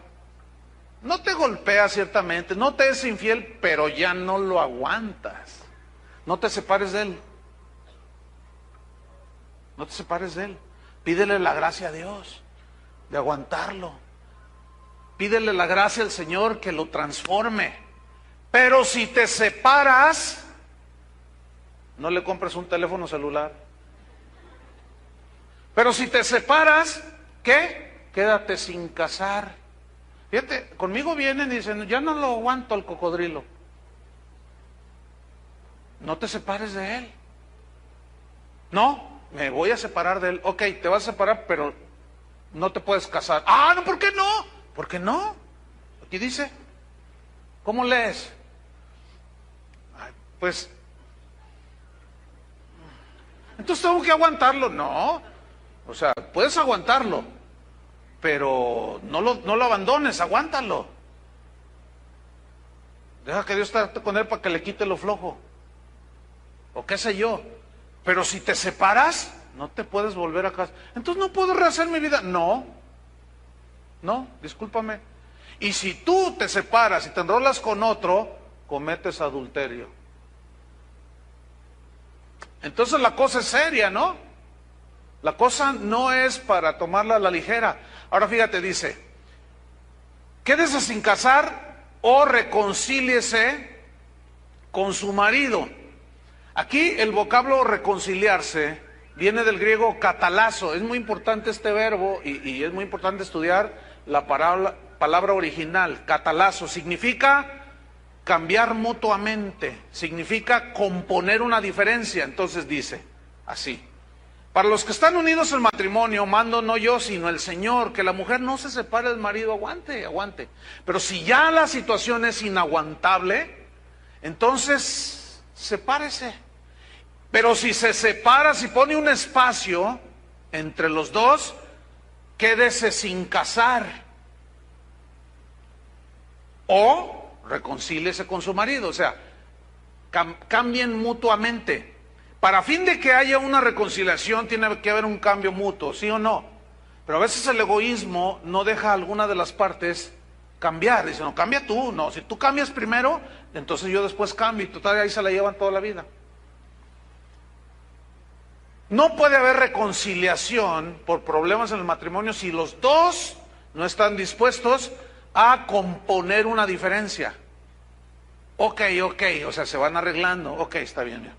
S1: no te golpea ciertamente, no te es infiel, pero ya no lo aguantas. No te separes de él. No te separes de él. Pídele la gracia a Dios de aguantarlo. Pídele la gracia al Señor que lo transforme. Pero si te separas, no le compres un teléfono celular. Pero si te separas, ¿qué? Quédate sin casar. Fíjate, conmigo vienen y dicen, ya no lo aguanto al cocodrilo. No te separes de él. No, me voy a separar de él. Ok, te vas a separar, pero no te puedes casar. Ah, no, ¿por qué no? ¿Por qué no? Aquí dice. ¿Cómo lees? Ay, pues, entonces tengo que aguantarlo. No, o sea, puedes aguantarlo, pero no lo abandones, aguántalo. Deja que Dios esté con él para que le quite lo flojo. O qué sé yo. Pero si te separas, no te puedes volver a casa. Entonces no puedo rehacer mi vida. No, discúlpame. Y si tú te separas y te enrolas con otro, cometes adulterio. Entonces la cosa es seria, ¿no? La cosa no es para tomarla a la ligera. Ahora fíjate, dice, quédese sin casar o reconcíliese con su marido. Aquí el vocablo reconciliarse viene del griego catalazo. Es muy importante este verbo y es muy importante estudiar la palabra original. Catalazo significa cambiar mutuamente, significa componer una diferencia. Entonces dice así: para los que están unidos en matrimonio, mando no yo sino el Señor, que la mujer no se separe del marido. Aguante. Pero si ya la situación es inaguantable, entonces sepárese. Pero si se separa, si pone un espacio entre los dos, quédese sin casar. O reconcíliese con su marido. O sea, cambien mutuamente. Para fin de que haya una reconciliación, tiene que haber un cambio mutuo, ¿sí o no? Pero a veces el egoísmo no deja a alguna de las partes cambiar. Dice, no, cambia tú. No, si tú cambias primero, entonces yo después cambio. Y total, ahí se la llevan toda la vida. No puede haber reconciliación por problemas en el matrimonio si los dos no están dispuestos a componer una diferencia. Ok, o sea, se van arreglando. Ok, está bien.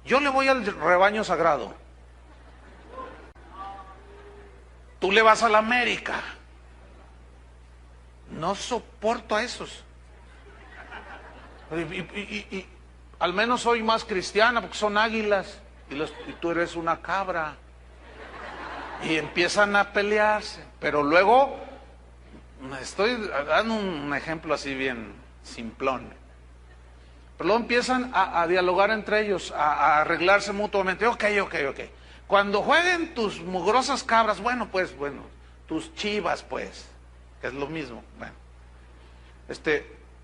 S1: Yo le voy al rebaño sagrado. Tú le vas a la América. No soporto a esos. Y al menos soy más cristiana porque son águilas. Y tú eres una cabra. Y empiezan a pelearse. Pero luego, estoy dando un ejemplo así bien simplón. Pero luego empiezan a dialogar entre ellos, a arreglarse mutuamente. Ok. Cuando jueguen tus mugrosas cabras, bueno, tus chivas, pues, que es lo mismo. Bueno,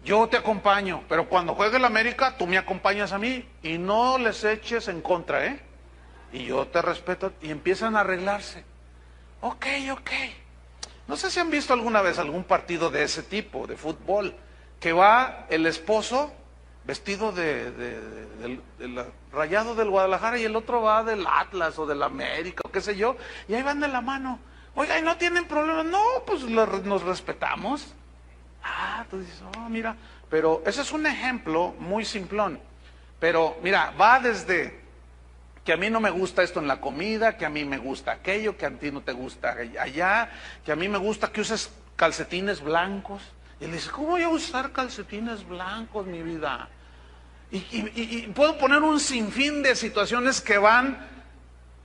S1: yo te acompaño, pero cuando juegue el América, tú me acompañas a mí y no les eches en contra, ¿eh? Y yo te respeto y empiezan a arreglarse. Ok. No sé si han visto alguna vez algún partido de ese tipo, de fútbol, que va el esposo vestido del Rayado del Guadalajara y el otro va del Atlas o del América o qué sé yo, y ahí van de la mano. Oiga, ¿y no tienen problemas? No, pues nos respetamos. Tú dices, mira, pero ese es un ejemplo muy simplón. Pero mira, va desde que a mí no me gusta esto en la comida, que a mí me gusta aquello, que a ti no te gusta allá, que a mí me gusta que uses calcetines blancos. Y él dice, ¿cómo voy a usar calcetines blancos, mi vida? Y puedo poner un sinfín de situaciones que van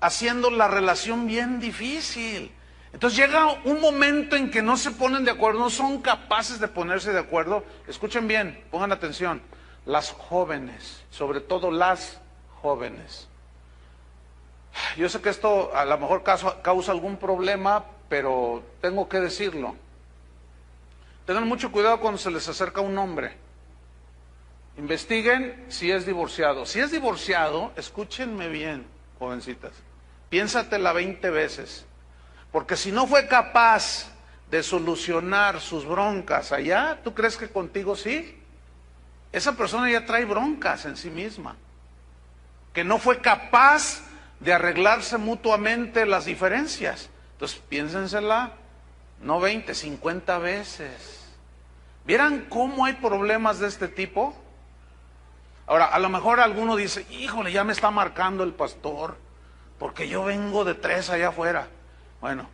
S1: haciendo la relación bien difícil. Entonces llega un momento en que no se ponen de acuerdo, no son capaces de ponerse de acuerdo. Escuchen bien, pongan atención. Las jóvenes, sobre todo las jóvenes. Yo sé que esto a lo mejor causa algún problema, pero tengo que decirlo. Tengan mucho cuidado cuando se les acerca un hombre. Investiguen si es divorciado. Si es divorciado, escúchenme bien, jovencitas. Piénsatela 20 veces. Porque si no fue capaz de solucionar sus broncas allá, ¿tú crees que contigo sí? Esa persona ya trae broncas en sí misma. Que no fue capaz de arreglarse mutuamente las diferencias. Entonces piénsensela, no 20, 50 veces. ¿Vieran cómo hay problemas de este tipo? Ahora, a lo mejor alguno dice, híjole, ya me está marcando el pastor, porque yo vengo de 3 allá afuera. Bueno,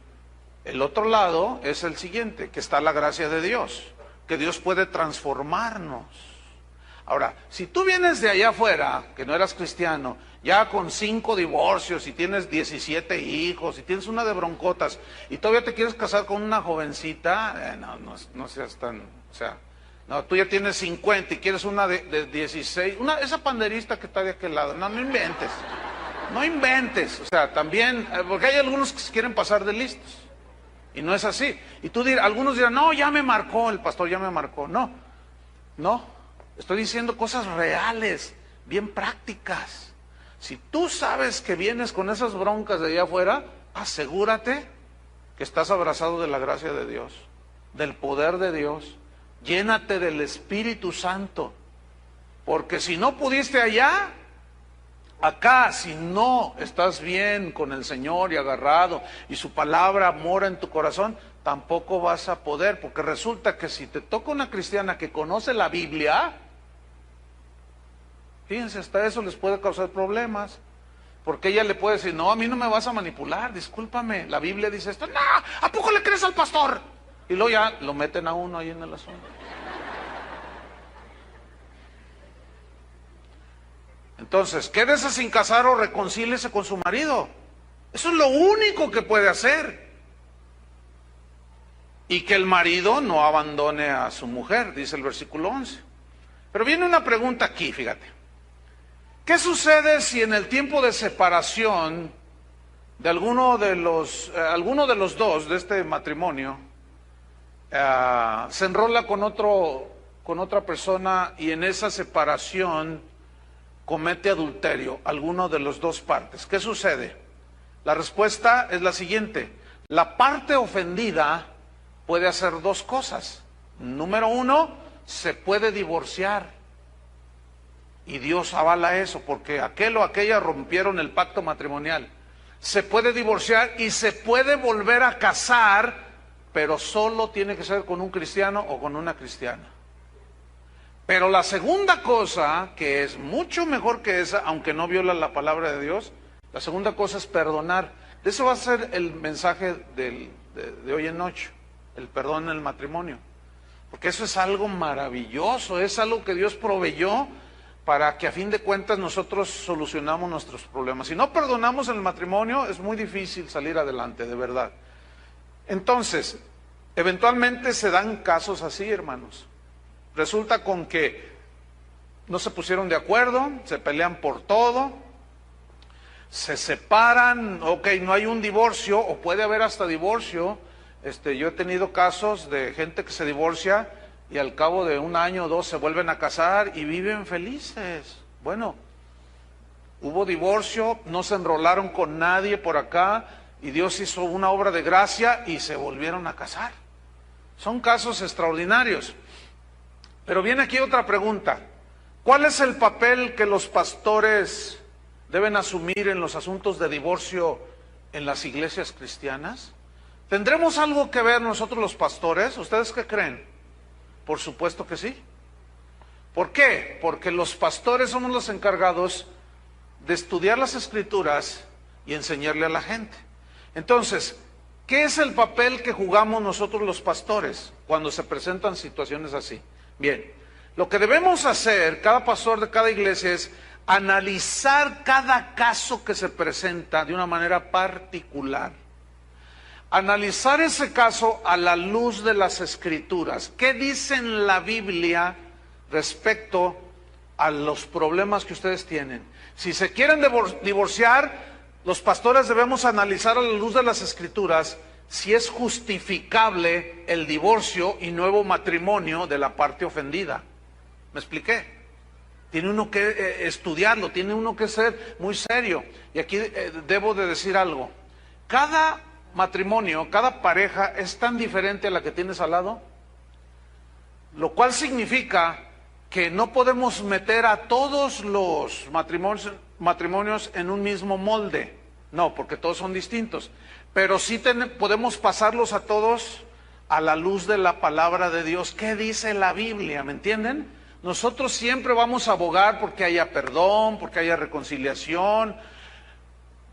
S1: el otro lado es el siguiente, que está la gracia de Dios, que Dios puede transformarnos. Ahora, si tú vienes de allá afuera, que no eras cristiano, ya con 5 divorcios y tienes 17 hijos y tienes una de broncotas y todavía te quieres casar con una jovencita, no seas tan, o sea, no, tú ya tienes 50 y quieres una de 16, esa panderista que está de aquel lado, no inventes, o sea, también, porque hay algunos que se quieren pasar de listos y no es así. Y algunos dirán, no, ya me marcó, el pastor ya me marcó, no, estoy diciendo cosas reales, bien prácticas. Si tú sabes que vienes con esas broncas de allá afuera, asegúrate que estás abrazado de la gracia de Dios, del poder de Dios. Llénate del Espíritu Santo, porque si no pudiste allá, acá, si no estás bien con el Señor y agarrado, y su palabra mora en tu corazón, tampoco vas a poder, porque resulta que si te toca una cristiana que conoce la Biblia, fíjense, hasta eso les puede causar problemas, porque ella le puede decir, no, a mí no me vas a manipular, discúlpame, la Biblia dice esto, no, ¿a poco le crees al pastor? Y luego ya lo meten a uno ahí en el asunto. Entonces, quédese sin casar o reconcíliese con su marido. Eso es lo único que puede hacer. Y que el marido no abandone a su mujer, dice el versículo 11. Pero viene una pregunta aquí, fíjate. ¿Qué sucede si en el tiempo de separación de alguno de los dos de este matrimonio se enrola con otra persona y en esa separación comete adulterio, alguno de las dos partes? ¿Qué sucede? La respuesta es la siguiente: la parte ofendida puede hacer dos cosas. Número uno, se puede divorciar. Y Dios avala eso, porque aquel o aquella rompieron el pacto matrimonial. Se puede divorciar y se puede volver a casar, pero solo tiene que ser con un cristiano o con una cristiana. Pero la segunda cosa, que es mucho mejor que esa, aunque no viola la palabra de Dios, la segunda cosa es perdonar. De eso va a ser el mensaje de hoy en noche, el perdón en el matrimonio. Porque eso es algo maravilloso, es algo que Dios proveyó para que a fin de cuentas nosotros solucionamos nuestros problemas. Si no perdonamos en el matrimonio, es muy difícil salir adelante, de verdad. Entonces, eventualmente se dan casos así, hermanos. Resulta con que no se pusieron de acuerdo, se pelean por todo, se separan, ok, no hay un divorcio, o puede haber hasta divorcio. Yo he tenido casos de gente que se divorcia y al cabo de un año o dos se vuelven a casar y viven felices. Bueno, hubo divorcio, no se enrolaron con nadie por acá y Dios hizo una obra de gracia y se volvieron a casar. Son casos extraordinarios. Pero viene aquí otra pregunta: ¿cuál es el papel que los pastores deben asumir en los asuntos de divorcio en las iglesias cristianas? ¿Tendremos algo que ver nosotros los pastores? ¿Ustedes qué creen? Por supuesto que sí. ¿Por qué? Porque los pastores somos los encargados de estudiar las Escrituras y enseñarle a la gente. Entonces, ¿qué es el papel que jugamos nosotros los pastores cuando se presentan situaciones así? Bien, lo que debemos hacer, cada pastor de cada iglesia, es analizar cada caso que se presenta de una manera particular. Analizar ese caso a la luz de las Escrituras. ¿Qué dice en la Biblia respecto a los problemas que ustedes tienen? Si se quieren divorciar, los pastores debemos analizar a la luz de las Escrituras si es justificable el divorcio y nuevo matrimonio de la parte ofendida. ¿Me expliqué? Tiene uno que estudiarlo, tiene uno que ser muy serio. Y aquí debo de decir algo. Cada matrimonio, cada pareja es tan diferente a la que tienes al lado, lo cual significa que no podemos meter a todos los matrimonios en un mismo molde. No, porque todos son distintos. Pero sí podemos pasarlos a todos a la luz de la palabra de Dios. ¿Qué dice la Biblia? ¿Me entienden? Nosotros siempre vamos a abogar porque haya perdón, porque haya reconciliación.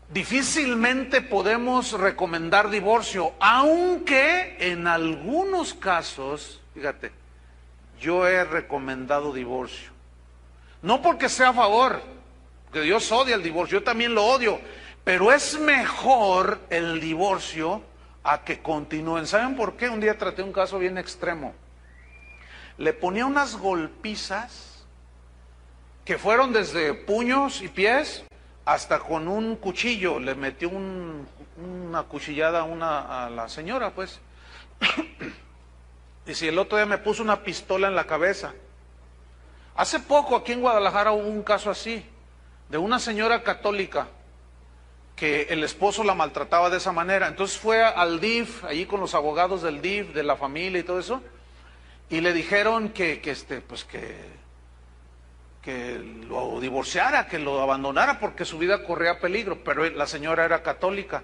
S1: Difícilmente podemos recomendar divorcio, aunque en algunos casos, fíjate, yo he recomendado divorcio. No porque sea a favor, porque Dios odia el divorcio, yo también lo odio, pero es mejor el divorcio a que continúen. ¿Saben por qué? Un día traté un caso bien extremo. Le ponía unas golpizas que fueron desde puños y pies hasta con un cuchillo. Le metió una cuchillada a la señora, pues. Y si el otro día me puso una pistola en la cabeza. Hace poco aquí en Guadalajara hubo un caso así, de una señora católica que el esposo la maltrataba de esa manera. Entonces fue al DIF, allí con los abogados del DIF, de la familia y todo eso, y le dijeron que lo divorciara, que lo abandonara porque su vida corría peligro, pero la señora era católica.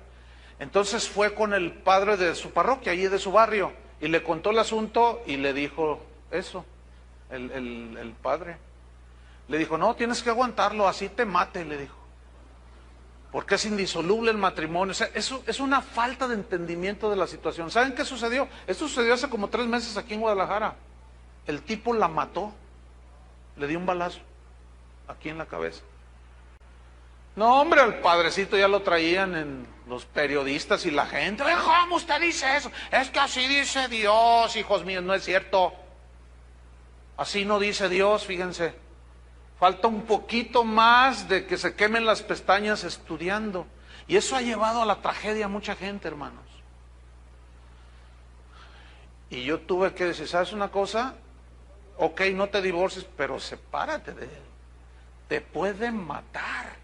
S1: Entonces fue con el padre de su parroquia, allí de su barrio, y le contó el asunto y le dijo eso, el padre. Le dijo, no, tienes que aguantarlo, así te mate, le dijo. Porque es indisoluble el matrimonio. O sea, eso es una falta de entendimiento de la situación. ¿Saben qué sucedió? Esto sucedió hace como 3 meses aquí en Guadalajara. El tipo la mató, le dio un balazo aquí en la cabeza. No, hombre, al padrecito ya lo traían en los periodistas y la gente. ¿Cómo usted dice eso? Es que así dice Dios, hijos míos. No es cierto. Así no dice Dios, fíjense. Falta un poquito más de que se quemen las pestañas estudiando. Y eso ha llevado a la tragedia a mucha gente, hermanos. Y yo tuve que decir, ¿sabes una cosa? Ok, no te divorcies, pero sepárate de él. Te pueden matar.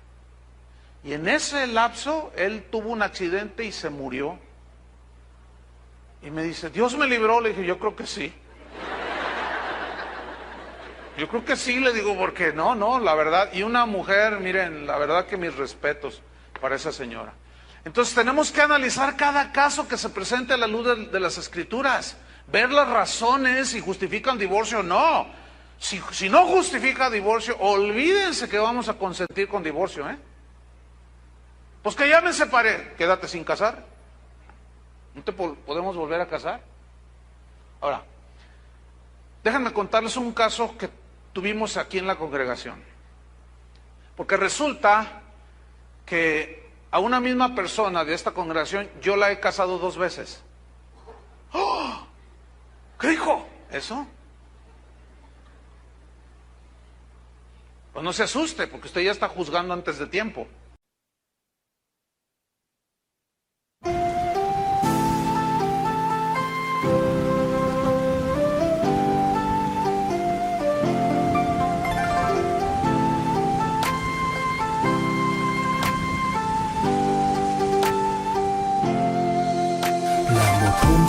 S1: Y en ese lapso, él tuvo un accidente y se murió. Y me dice, ¿Dios me libró? Le dije, yo creo que sí. Yo creo que sí, le digo, porque no, la verdad. Y una mujer, miren, la verdad que mis respetos para esa señora. Entonces tenemos que analizar cada caso que se presente a la luz de las Escrituras. Ver las razones si justifican divorcio o no. Si no justifica divorcio, olvídense que vamos a consentir con divorcio, ¿eh? Pues que ya me separé, quédate sin casar. ¿No te podemos volver a casar? Ahora, déjenme contarles un caso que tuvimos aquí en la congregación. Porque resulta que a una misma persona de esta congregación yo la he casado 2 veces. ¡Oh! ¿Qué dijo? ¿Eso? Pues no se asuste, porque usted ya está juzgando antes de tiempo.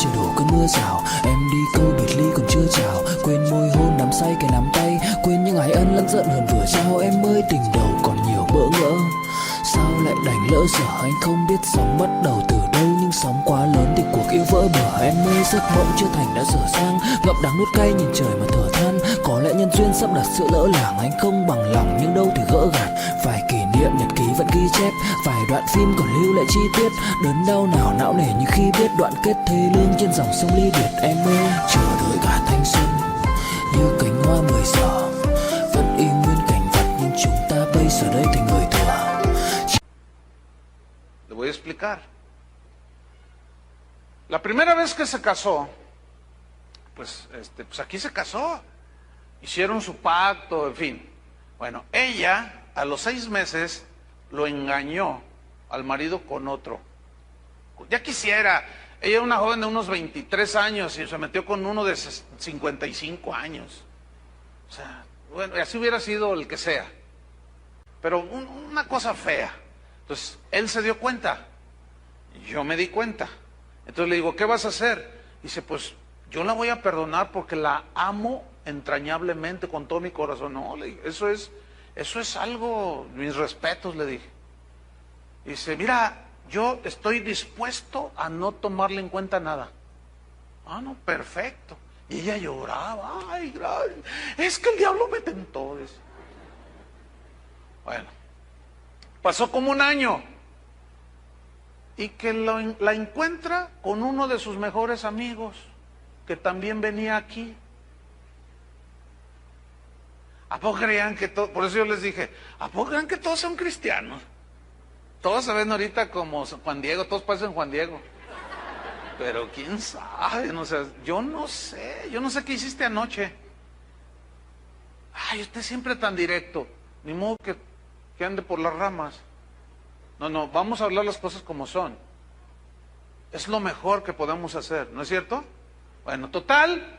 S2: Trời đổ cơn mưa rào, em đi câu biệt ly còn chưa chào, quên môi hôn nắm say cái nắm tay, quên những ái ân lẫn giận hờn vừa trao. Em ơi tình đầu còn nhiều bỡ ngỡ, sao lại đành lỡ dở. Anh không biết sóng bắt đầu từ đâu, nhưng sóng quá lớn thì cuộc yêu vỡ bờ. Em ơi giấc mộng chưa thành đã dở dang, ngậm đắng nuốt cay nhìn trời mà thở than. Có lẽ nhân duyên sắp đặt sự lỡ làng, anh không bằng lòng nhưng đâu thì gỡ gạc. Vài kỷ niệm nhật ký vẫn ghi chép, vài đoạn phim còn lưu lại chi tiết. Đớn đau nào não nề như khi biết đoạn kết thê lương trên dòng sông ly biệt. Em ơi chờ đợi cả thanh xuân như cánh hoa 10 giờ, vẫn y nguyên cảnh vật nhưng chúng ta bây giờ đây thành người thừa.
S1: Le voy a explicar. La primera vez que se casó, pues aquí se casó. Hicieron su pacto, en fin. Bueno, ella a los 6 meses lo engañó al marido con otro. Ya quisiera, ella era una joven de unos 23 años y se metió con uno de 55 años. O sea, bueno, así hubiera sido el que sea. Pero una cosa fea. Entonces, él se dio cuenta. Yo me di cuenta. Entonces le digo, ¿qué vas a hacer? Dice, pues yo la voy a perdonar porque la amo entrañablemente con todo mi corazón. No, le dije, eso es algo, mis respetos, le dije. Dice, mira, yo estoy dispuesto a no tomarle en cuenta nada. Ah, no, perfecto. Y ella lloraba, ay, es que el diablo me tentó. Dice. Bueno, pasó como un año. Y que la encuentra con uno de sus mejores amigos, que también venía aquí. ¿A poco creían que todos, por eso yo les dije, ¿a poco creían que todos son cristianos? Todos se ven ahorita como Juan Diego, todos parecen Juan Diego. Pero quién sabe, no sé, yo no sé qué hiciste anoche. Ay, usted siempre tan directo, ni modo que ande por las ramas. No, vamos a hablar las cosas como son. Es lo mejor que podemos hacer, ¿no es cierto? Bueno, total,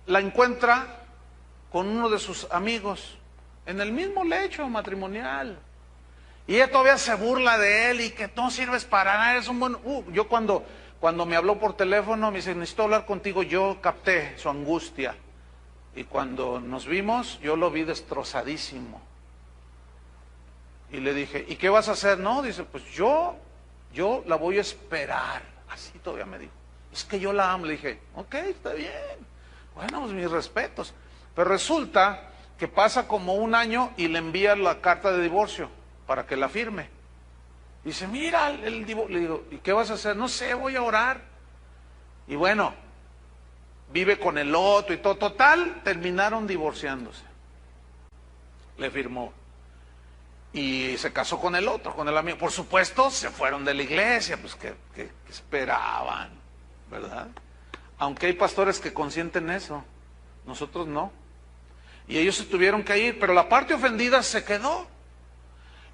S1: la encuentra con uno de sus amigos en el mismo lecho matrimonial. Y ella todavía se burla de él y que no sirves para nada, eres un buen... yo cuando me habló por teléfono me dice, necesito hablar contigo, yo capté su angustia. Y cuando nos vimos, yo lo vi destrozadísimo. Y le dije, ¿y qué vas a hacer? No, dice, pues yo la voy a esperar. Así todavía me dijo. Es que yo la amo. Le dije, ok, está bien. Bueno, pues mis respetos. Pero resulta que pasa como un año y le envía la carta de divorcio para que la firme. Dice, mira, el divorcio. Le digo, ¿y qué vas a hacer? No sé, voy a orar. Y bueno, vive con el otro y todo. Total, terminaron divorciándose. Le firmó. Y se casó con el otro, con el amigo. Por supuesto, se fueron de la iglesia, pues que esperaban, ¿verdad? Aunque hay pastores que consienten eso, nosotros no. Y ellos se tuvieron que ir, pero la parte ofendida se quedó.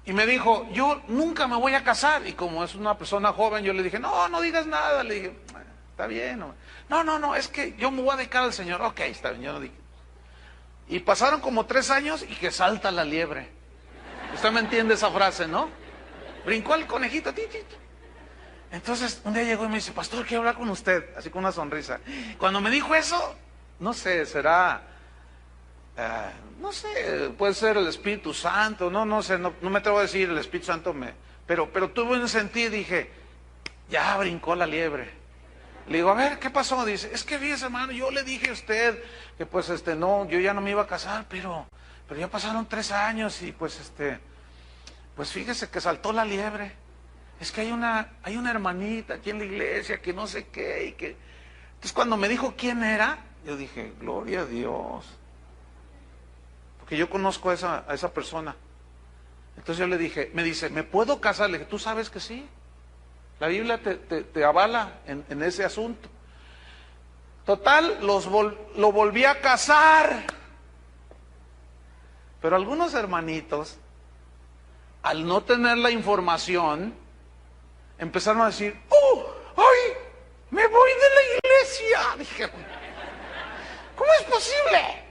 S1: Y me dijo, yo nunca me voy a casar. Y como es una persona joven, yo le dije, no, no digas nada. Le dije, está bien. No, es que yo me voy a dedicar al Señor. Ok, está bien, yo no dije. Y pasaron como 3 años y que salta la liebre. Usted me entiende esa frase, ¿no? Brincó el conejito. Entonces un día llegó y me dice, pastor, quiero hablar con usted. Así con una sonrisa. Cuando me dijo eso, no sé, será... no sé, puede ser el Espíritu Santo, no sé, no me atrevo a decir el Espíritu Santo pero tuve un sentido y dije, ya brincó la liebre. Le digo, a ver, ¿qué pasó? Dice, es que fíjese, hermano, yo le dije a usted que pues no, yo ya no me iba a casar, pero ya pasaron 3 años y pues pues fíjese que saltó la liebre. Es que hay una hermanita aquí en la iglesia que no sé qué y que... Entonces cuando me dijo quién era, yo dije, gloria a Dios. Que yo conozco a esa persona. Entonces yo le dije, me dice, ¿me puedo casar? Le dije, ¿tú sabes que sí? La Biblia te avala en ese asunto. Total, lo volví a casar. Pero algunos hermanitos, al no tener la información, empezaron a decir, ¡ay! ¡Me voy de la iglesia! Dije, ¿cómo es posible?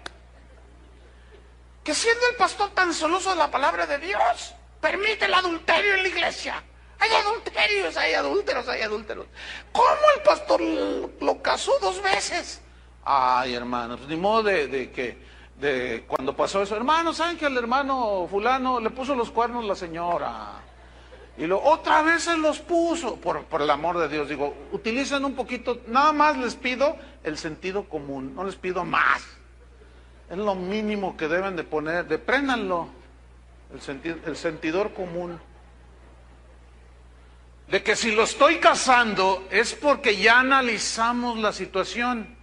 S1: Que siendo el pastor tan celoso de la palabra de Dios, permite el adulterio en la iglesia. Hay adulterios, hay adúlteros. ¿Cómo el pastor lo casó 2 veces? Ay, hermanos, pues ni modo de cuando pasó eso. Hermanos, ¿saben que al hermano fulano le puso los cuernos la señora? Y otra vez se los puso. Por el amor de Dios, digo, utilicen un poquito, nada más les pido el sentido común, no les pido más. Es lo mínimo que deben de poner, depréndanlo, el sentidor común. De que si lo estoy casando es porque ya analizamos la situación,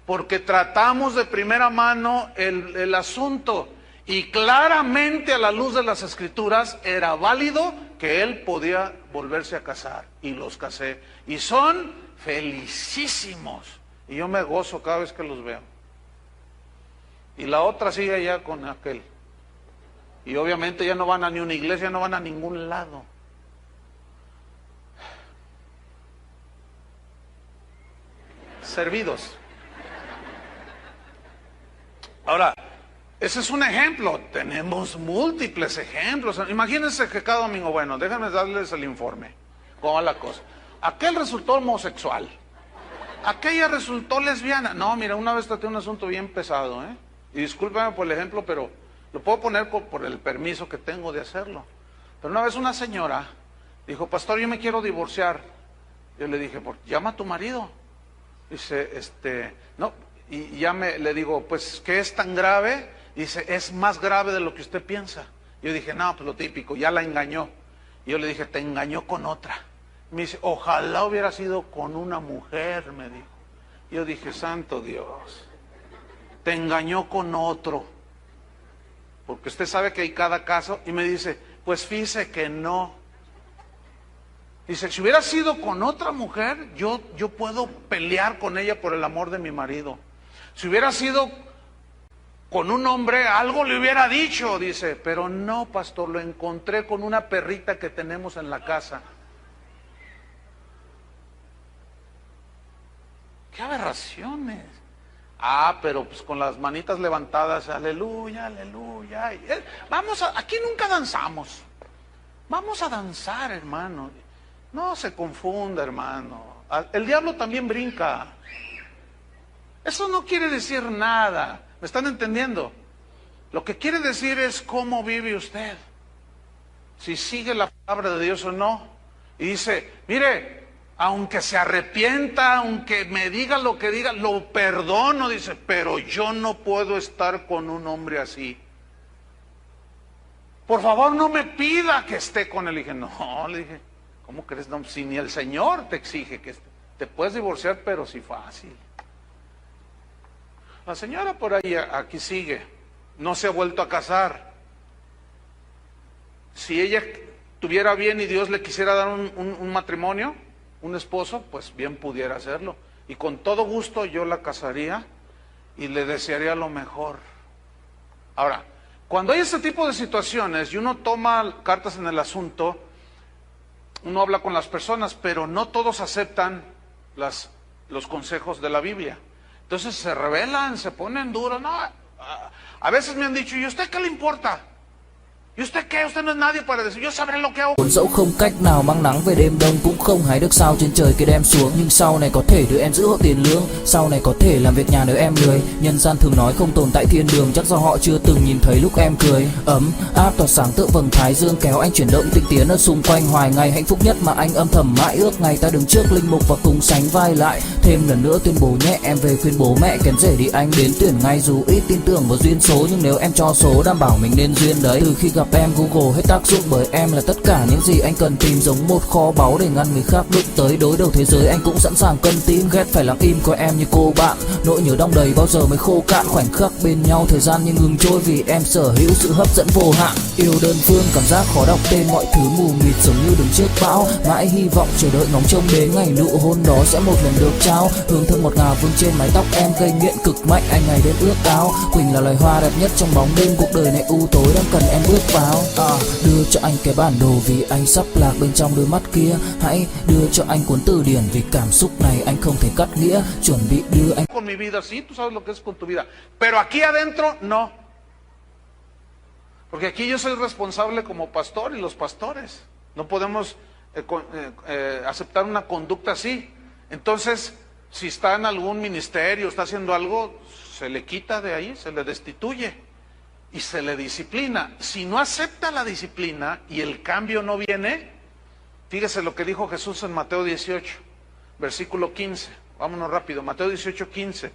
S1: porque tratamos de primera mano el asunto, y claramente a la luz de las Escrituras era válido que él podía volverse a casar, y los casé, y son felicísimos, y yo me gozo cada vez que los veo. Y la otra sigue allá con aquel. Y obviamente ya no van a ni una iglesia, no van a ningún lado. Servidos. Ahora, ese es un ejemplo. Tenemos múltiples ejemplos. Imagínense que cada domingo, bueno, déjenme darles el informe. ¿Cómo va la cosa? Aquel resultó homosexual. Aquella resultó lesbiana. No, mira, una vez traté un asunto bien pesado, Y discúlpame por el ejemplo, pero lo puedo poner por el permiso que tengo de hacerlo. Pero una vez una señora dijo, pastor, yo me quiero divorciar. Yo le dije, llama a tu marido. Dice, no, y ya le digo, pues, ¿qué es tan grave? Dice, es más grave de lo que usted piensa. Yo dije, no, pues lo típico, ya la engañó. Y yo le dije, te engañó con otra. Me dice, ojalá hubiera sido con una mujer, me dijo. Yo dije, santo Dios. Te engañó con otro, porque usted sabe que hay cada caso. Y me dice, pues fíjese que no. Dice, si hubiera sido con otra mujer, yo puedo pelear con ella por el amor de mi marido. Si hubiera sido con un hombre, algo le hubiera dicho. Dice, pero no, pastor, lo encontré con una perrita que tenemos en la casa. ¡Qué aberraciones! Pero pues con las manitas levantadas, aleluya, aleluya. Aquí nunca danzamos. Vamos a danzar, hermano. No se confunda, hermano. El diablo también brinca. Eso no quiere decir nada. ¿Me están entendiendo? Lo que quiere decir es cómo vive usted. Si sigue la palabra de Dios o no. Y dice, mire, aunque se arrepienta, aunque me diga lo que diga, lo perdono, dice, pero yo no puedo estar con un hombre así. Por favor, no me pida que esté con él. Le dije, no, le dije, ¿cómo crees? No, si ni el Señor te exige que te puedes divorciar, pero sí fácil. La señora por ahí, aquí sigue, no se ha vuelto a casar. Si ella tuviera bien y Dios le quisiera dar un matrimonio, un esposo, pues bien pudiera hacerlo. Y con todo gusto yo la casaría y le desearía lo mejor. Ahora, cuando hay este tipo de situaciones y uno toma cartas en el asunto, uno habla con las personas, pero no todos aceptan los consejos de la Biblia. Entonces se rebelan, se ponen duros. No, a veces me han dicho, ¿y usted qué le importa? ¿Y usted qué? Usted no es nadie para decir, yo sabré lo que hago.
S2: Dẫu không cách nào mang nắng về đêm đông, cũng không hái được sao trên trời kia đem xuống, nhưng sau này có thể đưa em giữ hộ tiền lương, sau này có thể làm việc nhà nếu em lười. Nhân gian thường nói không tồn tại thiên đường, chắc do họ chưa từng nhìn thấy lúc em cười. Ấm áp tỏa sáng tựa vầng thái dương, kéo anh chuyển động tinh tiến ở xung quanh, hoài ngày hạnh phúc nhất mà anh âm thầm mãi ước, ngày ta đứng trước linh mục và cùng sánh vai lại. Thêm lần nữa tuyên bố nhẹ, em về khuyên bố mẹ kén rể đi anh đến tuyển ngay, dù ít tin tưởng vào duyên số, nhưng nếu em cho số đảm bảo mình nên duyên đấy. Từ khi gặp em Google hết tác dụng, bởi em là tất cả những gì anh cần tìm, giống một kho báu để ngăn người khác đụng tới. Đối đầu thế giới anh cũng sẵn sàng cân tim, ghét phải lặng im coi em như cô bạn, nỗi nhớ đong đầy bao giờ mới khô cạn. Khoảnh khắc bên nhau thời gian như ngừng trôi, vì em sở hữu sự hấp dẫn vô hạn. Yêu đơn phương cảm giác khó đọc tên, mọi thứ mù mịt giống như đứng trước bão, mãi hy vọng chờ đợi ngóng trông đến ngày nụ hôn đó sẽ một lần được trao. Hương thơm ngọt ngào vương trên mái tóc em, gây nghiện cực mạnh anh ngày đêm ước ao. Quỳnh là loài hoa đẹp nhất trong bóng đêm, cuộc đời này u tối đang cần em bước vào. Đưa cho anh cái bản đồ vì anh sắp lạc bên trong đôi mắt kia, hãy đưa cho anh cuốn từ điển vì cảm xúc này anh không thể cắt nghĩa. Chuẩn bị đưa anh.
S1: Con mi vida, sí, tú sabes lo que es con tu vida, pero aquí adentro no. Porque aquí yo soy responsable como pastor y los pastores no podemos aceptar una conducta así. Entonces, si está en algún ministerio, está haciendo algo, se le quita de ahí, se le destituye y se le disciplina. Si no acepta la disciplina y el cambio no viene, fíjese lo que dijo Jesús en Mateo 18, versículo 15. Vámonos rápido, Mateo 18, 15.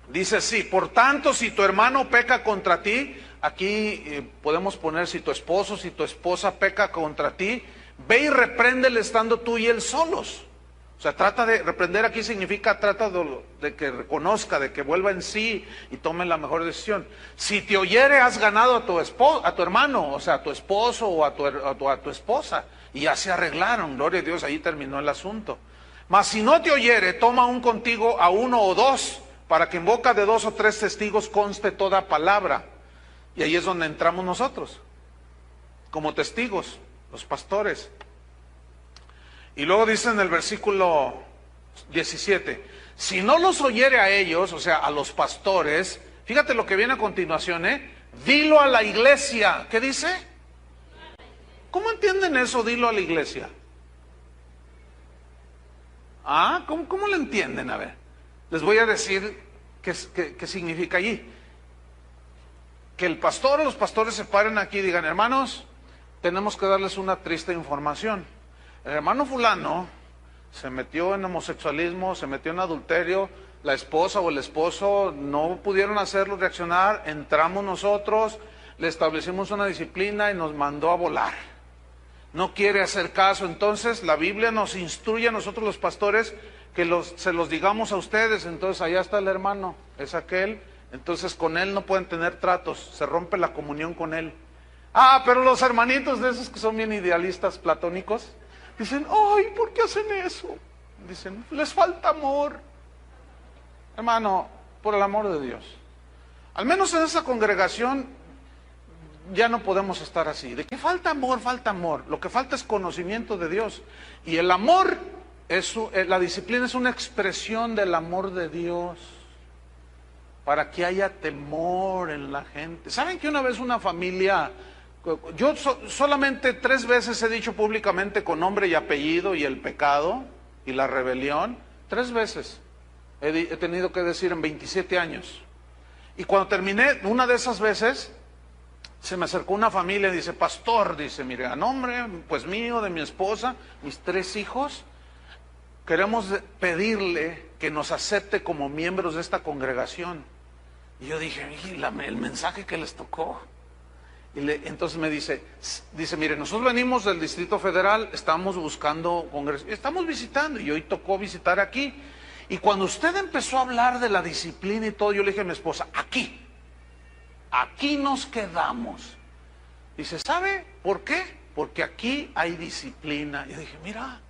S1: Dice así: por tanto, si tu hermano peca contra ti, aquí podemos poner si tu esposo, si tu esposa peca contra ti, ve y repréndele estando tú y él solos. O sea, trata de reprender aquí significa trata de que reconozca, de que vuelva en sí y tome la mejor decisión. Si te oyere, has ganado a tu hermano, o sea, a tu esposo o a tu esposa, y ya se arreglaron, gloria a Dios, ahí terminó el asunto. Mas si no te oyere, toma aún contigo a uno o dos, para que en boca de 2 o 3 testigos conste toda palabra. Y ahí es donde entramos nosotros, como testigos, los pastores. Y luego dice en el versículo 17, si no los oyere a ellos, o sea, a los pastores, fíjate lo que viene a continuación, dilo a la iglesia. ¿Qué dice? ¿Cómo entienden eso, dilo a la iglesia? ¿Cómo lo entienden? A ver, les voy a decir qué significa allí. Que el pastor o los pastores se paren aquí y digan: hermanos, tenemos que darles una triste información. El hermano fulano se metió en homosexualismo, se metió en adulterio, la esposa o el esposo no pudieron hacerlo reaccionar, entramos nosotros, le establecimos una disciplina y nos mandó a volar. No quiere hacer caso. Entonces la Biblia nos instruye a nosotros los pastores que se los digamos a ustedes. Entonces allá está el hermano, es aquel, entonces con él no pueden tener tratos, se rompe la comunión con él. Pero los hermanitos de esos que son bien idealistas platónicos dicen: ay, ¿por qué hacen eso? Dicen: les falta amor. Hermano, por el amor de Dios, al menos en esa congregación ya no podemos estar así. ¿De qué falta amor? Falta amor. Lo que falta es conocimiento de Dios. Y el amor, la disciplina es una expresión del amor de Dios, para que haya temor en la gente. ¿Saben que una vez una familia... Yo solamente 3 veces he dicho públicamente con nombre y apellido y el pecado y la rebelión. 3 veces he tenido que decir en 27 años. Y cuando terminé una de esas veces, se me acercó una familia y dice: pastor, dice, mire, a nombre pues mío, de mi esposa, mis 3 hijos, queremos pedirle que nos acepte como miembros de esta congregación. Y yo dije: el mensaje que les tocó. Entonces me dice, mire, nosotros venimos del Distrito Federal, estamos buscando congreso, estamos visitando, y hoy tocó visitar aquí. Y cuando usted empezó a hablar de la disciplina y todo, yo le dije a mi esposa: aquí nos quedamos. Dice: ¿sabe por qué? Porque aquí hay disciplina. Y yo dije: mira,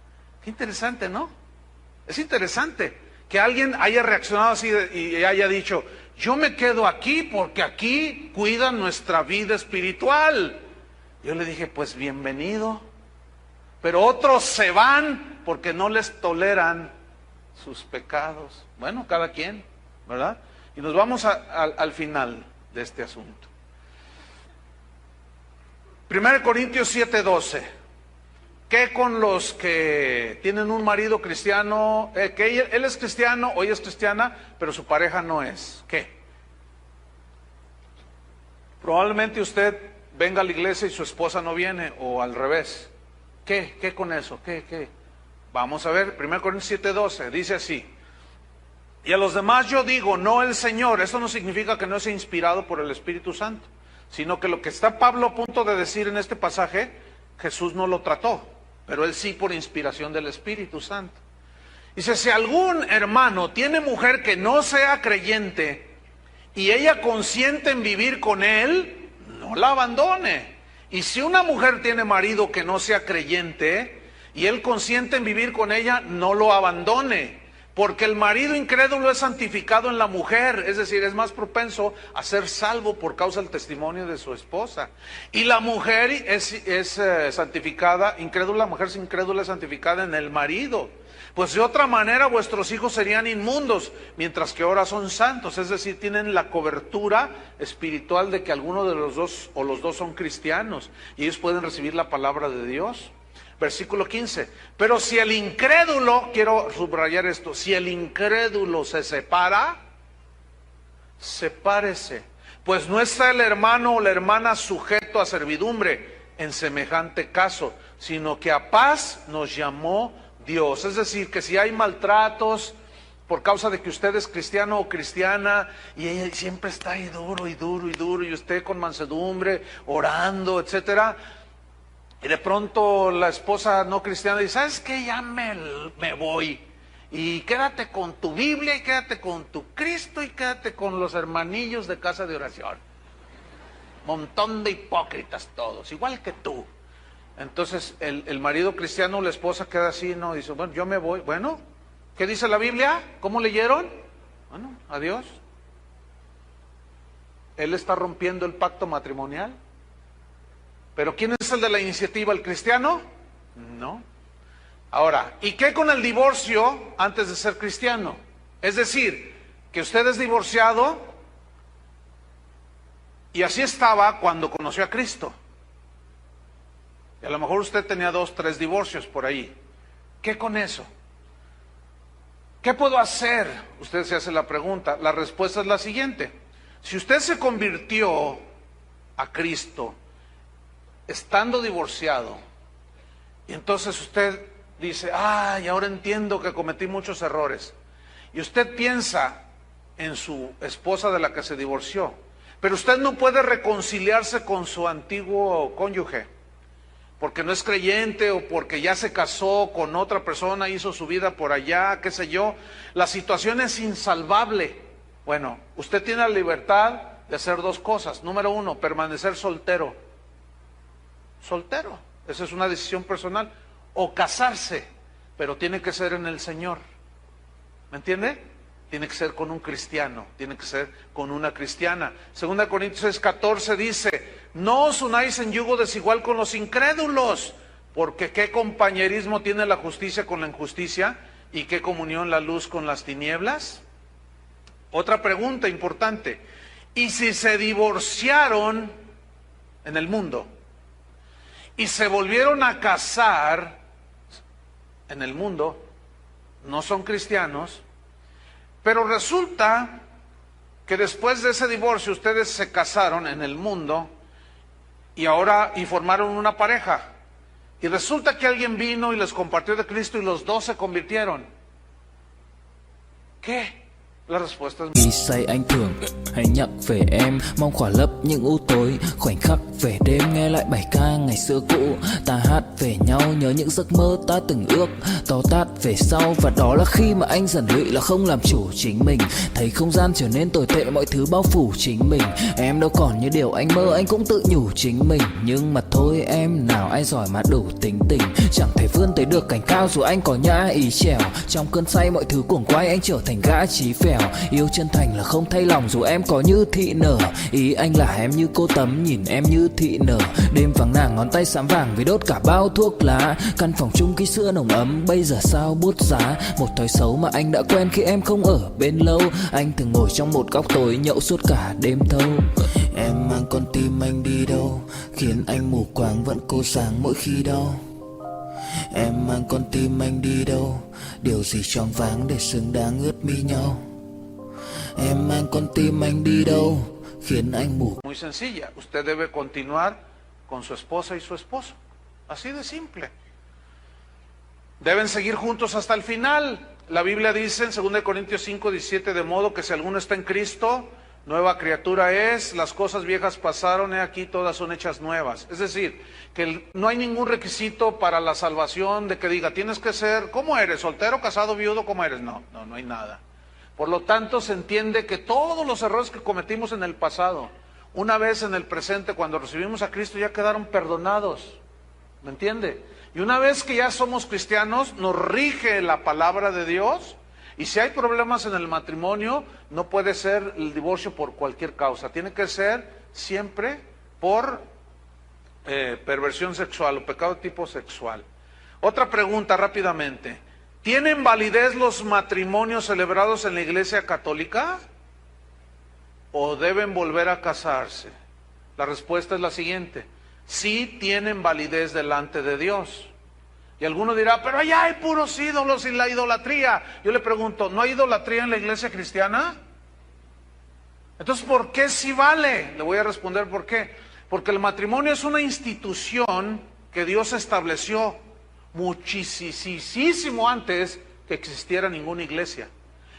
S1: qué interesante, ¿no? Es interesante que alguien haya reaccionado así y haya dicho: yo me quedo aquí porque aquí cuidan nuestra vida espiritual. Yo le dije, pues bienvenido. Pero otros se van porque no les toleran sus pecados. Bueno, cada quien, ¿verdad? Y nos vamos al final de este asunto. 1 Corintios 7:12. ¿Qué con los que tienen un marido cristiano, que él es cristiano o ella es cristiana, pero su pareja no es? ¿Qué? Probablemente usted venga a la iglesia y su esposa no viene, o al revés. ¿Qué con eso? ¿Qué? Vamos a ver, 1 Corintios 7:12, dice así. Y a los demás yo digo, no el Señor. Eso no significa que no sea inspirado por el Espíritu Santo, sino que lo que está Pablo a punto de decir en este pasaje, Jesús no lo trató, pero él sí por inspiración del Espíritu Santo. Dice, si algún hermano tiene mujer que no sea creyente y ella consiente en vivir con él, no la abandone. Y si una mujer tiene marido que no sea creyente y él consiente en vivir con ella, no lo abandone. Porque el marido incrédulo es santificado en la mujer, es decir, es más propenso a ser salvo por causa del testimonio de su esposa. Y la mujer es santificada, incrédula, la mujer incrédula es santificada en el marido. Pues de otra manera vuestros hijos serían inmundos, mientras que ahora son santos. Es decir, tienen la cobertura espiritual de que alguno de los dos o los dos son cristianos y ellos pueden recibir la palabra de Dios. Versículo 15, pero si el incrédulo, quiero subrayar esto, si el incrédulo se separa, sepárese, pues no está el hermano o la hermana sujeto a servidumbre en semejante caso, sino que a paz nos llamó Dios. Es decir, que si hay maltratos por causa de que usted es cristiano o cristiana y ella siempre está ahí duro y usted con mansedumbre, orando, etcétera, y de pronto la esposa no cristiana dice, ¿sabes qué? Ya me voy. Y quédate con tu Biblia y quédate con tu Cristo y quédate con los hermanillos de casa de oración. Montón de hipócritas todos, igual que tú. Entonces el marido cristiano o la esposa queda así, ¿no? Dice, bueno, yo me voy. Bueno, ¿qué dice la Biblia? ¿Cómo leyeron? Bueno, adiós. Él está rompiendo el pacto matrimonial. ¿Pero quién es el de la iniciativa? ¿El cristiano? No. Ahora, ¿y qué con el divorcio antes de ser cristiano? Es decir, que usted es divorciado y así estaba cuando conoció a Cristo. Y a lo mejor usted tenía 2, 3 divorcios por ahí. ¿Qué con eso? ¿Qué puedo hacer? Usted se hace la pregunta. La respuesta es la siguiente. Si usted se convirtió a Cristo estando divorciado, y entonces usted dice, ay, ahora entiendo que cometí muchos errores, y usted piensa en su esposa de la que se divorció, pero usted no puede reconciliarse con su antiguo cónyuge, porque no es creyente o porque ya se casó con otra persona, hizo su vida por allá, qué sé yo, la situación es insalvable. Bueno, usted tiene la libertad de hacer 2 cosas. Número 1, permanecer soltero. Soltero, esa es una decisión personal, o casarse, pero tiene que ser en el Señor, ¿me entiende? Tiene que ser con un cristiano, tiene que ser con una cristiana. 2 Corintios 6:14 dice, no os unáis en yugo desigual con los incrédulos, porque qué compañerismo tiene la justicia con la injusticia, y qué comunión la luz con las tinieblas. Otra pregunta importante, ¿y si se divorciaron en el mundo y se volvieron a casar en el mundo, no son cristianos, pero resulta que después de ese divorcio ustedes se casaron en el mundo y formaron una pareja, y resulta que alguien vino y les compartió de Cristo y los 2 se convirtieron? ¿Qué? La respuesta es
S2: Khi say anh thường hãy nhắc về em, mong khỏa lấp những u tối, khoảnh khắc về đêm nghe lại bài ca ngày xưa cũ. Ta hát về nhau nhớ những giấc mơ ta từng ước, to tát về sau, và đó là khi mà anh dần lụy là không làm chủ chính mình, thấy không gian trở nên tồi tệ, mọi thứ bao phủ chính mình. Em đâu còn như điều anh mơ, anh cũng tự nhủ chính mình, nhưng mà thôi em, nào ai giỏi mà đủ tính tình, chẳng thể vươn tới được cảnh cao dù anh có nhã ý trèo. Trong cơn say mọi thứ cuồng quay, anh trở thành gã chí phèo. nghèo. Yêu chân thành là không thay lòng dù em có như thị nở. Ý anh là em như cô Tấm nhìn em như thị nở. Đêm vắng nàng ngón tay xám vàng vì đốt cả bao thuốc lá. Căn phòng chung ký sữa nồng ấm bây giờ sao bút giá. Một thói xấu mà anh đã quen khi em không ở bên lâu. Anh thường ngồi trong một góc tối nhậu suốt cả đêm thâu. Em mang con tim anh đi đâu, khiến anh mù quáng vẫn cố sáng mỗi khi đau. Em mang con tim anh đi đâu, điều gì choáng váng để xứng đáng ướt mi nhau. Em mang con tim anh đi đâu, khiến anh mù.
S1: Muy sencilla, usted debe continuar con su esposa y su esposo, así de simple. Deben seguir juntos hasta el final. La Biblia dice en 2 Corintios 5:17, de modo que si alguno está en Cristo, nueva criatura es, las cosas viejas pasaron, he aquí todas son hechas nuevas. Es decir, que no hay ningún requisito para la salvación de que diga, tienes que ser, ¿cómo eres? ¿Soltero, casado, viudo? ¿Cómo eres? No hay nada. Por lo tanto, se entiende que todos los errores que cometimos en el pasado, una vez en el presente, cuando recibimos a Cristo, ya quedaron perdonados. ¿Me entiende? Y una vez que ya somos cristianos, nos rige la palabra de Dios. Y si hay problemas en el matrimonio, no puede ser el divorcio por cualquier causa. Tiene que ser siempre por perversión sexual o pecado de tipo sexual. Otra pregunta rápidamente. ¿Tienen validez los matrimonios celebrados en la Iglesia Católica? ¿O deben volver a casarse? La respuesta es la siguiente. Sí tienen validez delante de Dios. Y alguno dirá, pero allá hay puros ídolos y la idolatría. Yo le pregunto, ¿no hay idolatría en la iglesia cristiana? Entonces, ¿por qué sí vale? Le voy a responder por qué. Porque el matrimonio es una institución que Dios estableció muchísimo antes que existiera ninguna iglesia.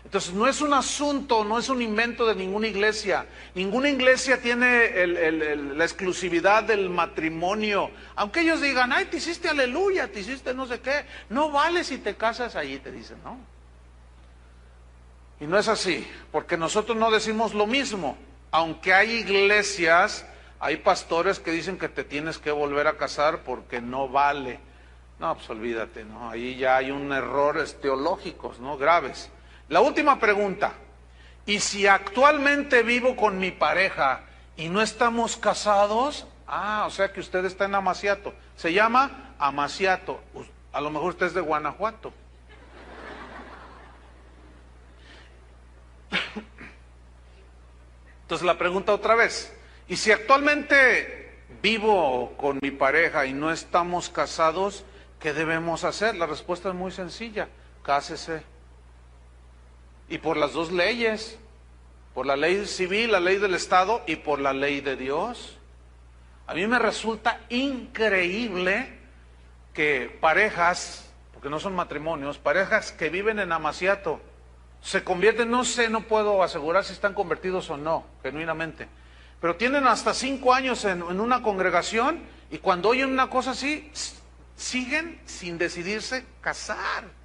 S1: Entonces, no es un asunto, no es un invento de ninguna iglesia. Ninguna iglesia tiene la exclusividad del matrimonio. Aunque ellos digan, ay, te hiciste aleluya, te hiciste no sé qué. No vale si te casas allí, te dicen, ¿no? Y no es así, porque nosotros no decimos lo mismo. Aunque hay iglesias, hay pastores que dicen que te tienes que volver a casar porque no vale. No, pues olvídate, ¿no? Ahí ya hay un errores teológicos, ¿no? Graves. La última pregunta, ¿y si actualmente vivo con mi pareja y no estamos casados? O sea que usted está en amaciato. Se llama amaciato. A lo mejor usted es de Guanajuato. Entonces la pregunta otra vez, ¿y si actualmente vivo con mi pareja y no estamos casados, qué debemos hacer? La respuesta es muy sencilla, cásese. Y por las dos leyes, por la ley civil, la ley del Estado y por la ley de Dios. A mí me resulta increíble que parejas, porque no son matrimonios, parejas que viven en amaciato, se convierten, no sé, no puedo asegurar si están convertidos o no, genuinamente, pero tienen hasta 5 años en una congregación y cuando oyen una cosa así, siguen sin decidirse casar.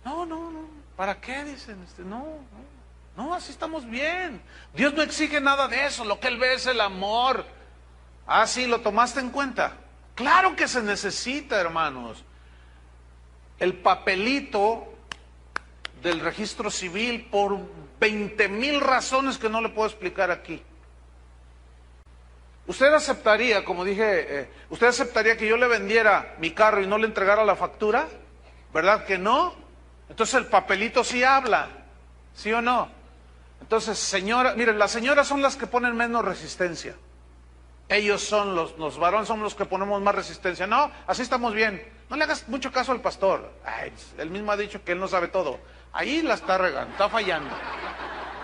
S1: No, ¿para qué? Dicen, no, así estamos bien. Dios no exige nada de eso, lo que Él ve es el amor. Sí, ¿lo tomaste en cuenta? Claro que se necesita, hermanos. El papelito del registro civil por 20,000 razones que no le puedo explicar aquí. ¿Usted aceptaría, como dije, usted aceptaría que yo le vendiera mi carro y no le entregara la factura? ¿Verdad que no? Entonces el papelito sí habla, ¿sí o no? Entonces, señora, miren, las señoras son las que ponen menos resistencia. Ellos son los varones son los que ponemos más resistencia. No, así estamos bien. No le hagas mucho caso al pastor. Él mismo ha dicho que él no sabe todo. Ahí la está regando, está fallando.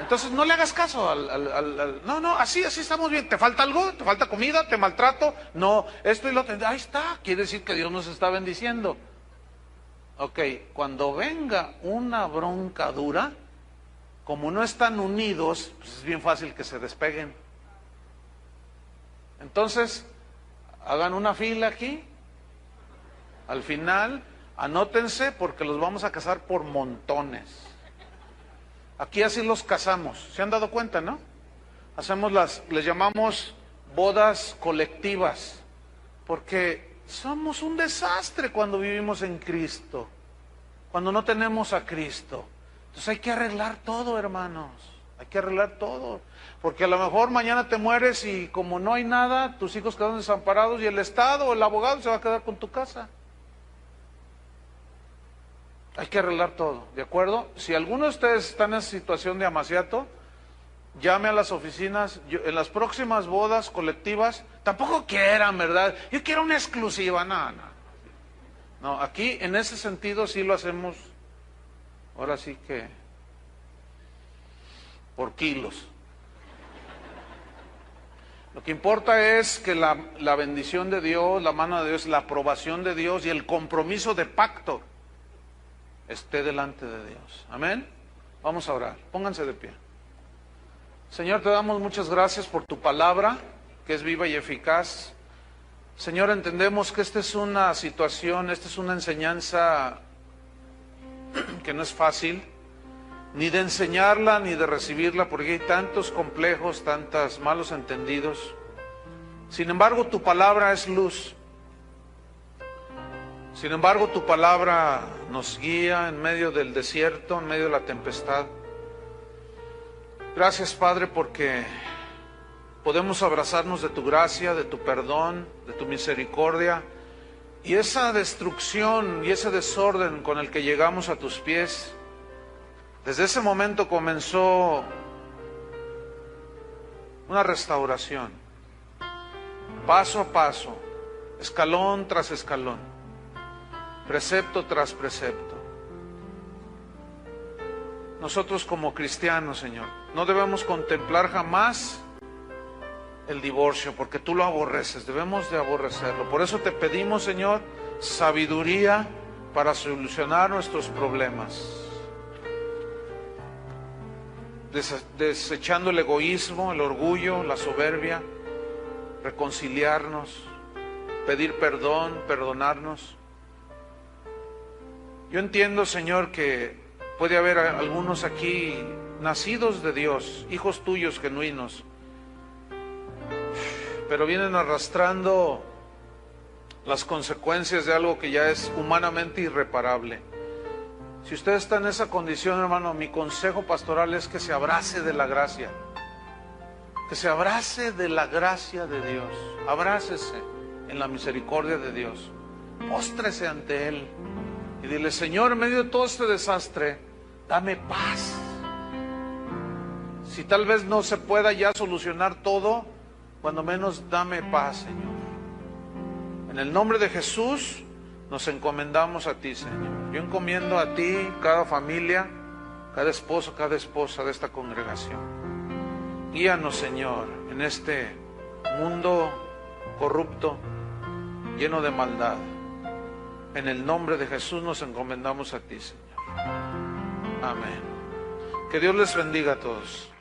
S1: Entonces no le hagas caso no, así estamos bien. ¿Te falta algo? ¿Te falta comida? ¿Te maltrato? No, esto y lo otro. Ahí está, quiere decir que Dios nos está bendiciendo. Ok, cuando venga una bronca dura, como no están unidos, pues es bien fácil que se despeguen. Entonces, hagan una fila aquí, al final, anótense porque los vamos a casar por montones. Aquí así los casamos, ¿se han dado cuenta, no? Les llamamos bodas colectivas, porque somos un desastre cuando vivimos en Cristo. cuando no tenemos a Cristo. Entonces hay que arreglar todo, hermanos. Hay que arreglar todo. Porque a lo mejor mañana te mueres y como no hay nada, tus hijos quedan desamparados y el Estado o el abogado se va a quedar con tu casa. Hay que arreglar todo, ¿de acuerdo? Si alguno de ustedes está en esa situación de amaciato, llame a las oficinas. En las próximas bodas colectivas, tampoco quieran, ¿verdad? Yo quiero una exclusiva, no, aquí en ese sentido sí lo hacemos, ahora sí que por kilos. Lo que importa es que la bendición de Dios, la mano de Dios, la aprobación de Dios y el compromiso de pacto esté delante de Dios. Amén. Vamos a orar. Pónganse de pie. Señor, te damos muchas gracias por tu palabra, que es viva y eficaz. Señor, entendemos que esta es una situación, esta es una enseñanza que no es fácil, ni de enseñarla, ni de recibirla, porque hay tantos complejos, tantos malos entendidos. Sin embargo, tu palabra es luz. Sin embargo, tu palabra nos guía en medio del desierto, en medio de la tempestad. Gracias, Padre, porque podemos abrazarnos de tu gracia, de tu perdón, de tu misericordia, y esa destrucción y ese desorden con el que llegamos a tus pies. Desde ese momento comenzó una restauración, paso a paso, escalón tras escalón, precepto tras precepto. Nosotros como cristianos, Señor, no debemos contemplar jamás el divorcio, porque tú lo aborreces, debemos de aborrecerlo. Por eso te pedimos, Señor, sabiduría para solucionar nuestros problemas. Desechando el egoísmo, el orgullo, la soberbia, reconciliarnos, pedir perdón, perdonarnos. Yo entiendo, Señor, que puede haber algunos aquí nacidos de Dios, hijos tuyos genuinos, pero vienen arrastrando las consecuencias de algo que ya es humanamente irreparable. Si usted está en esa condición, hermano, mi consejo pastoral es que se abrace de la gracia. Que se abrace de la gracia de Dios. Abrácese en la misericordia de Dios. Póstrese ante Él y dile: Señor, en medio de todo este desastre, dame paz. Si tal vez no se pueda ya solucionar todo, cuando menos dame paz, Señor. En el nombre de Jesús nos encomendamos a ti, Señor. Yo encomiendo a ti cada familia, cada esposo, cada esposa de esta congregación. Guíanos, Señor, en este mundo corrupto, lleno de maldad. En el nombre de Jesús nos encomendamos a ti, Señor. Amén. Que Dios les bendiga a todos.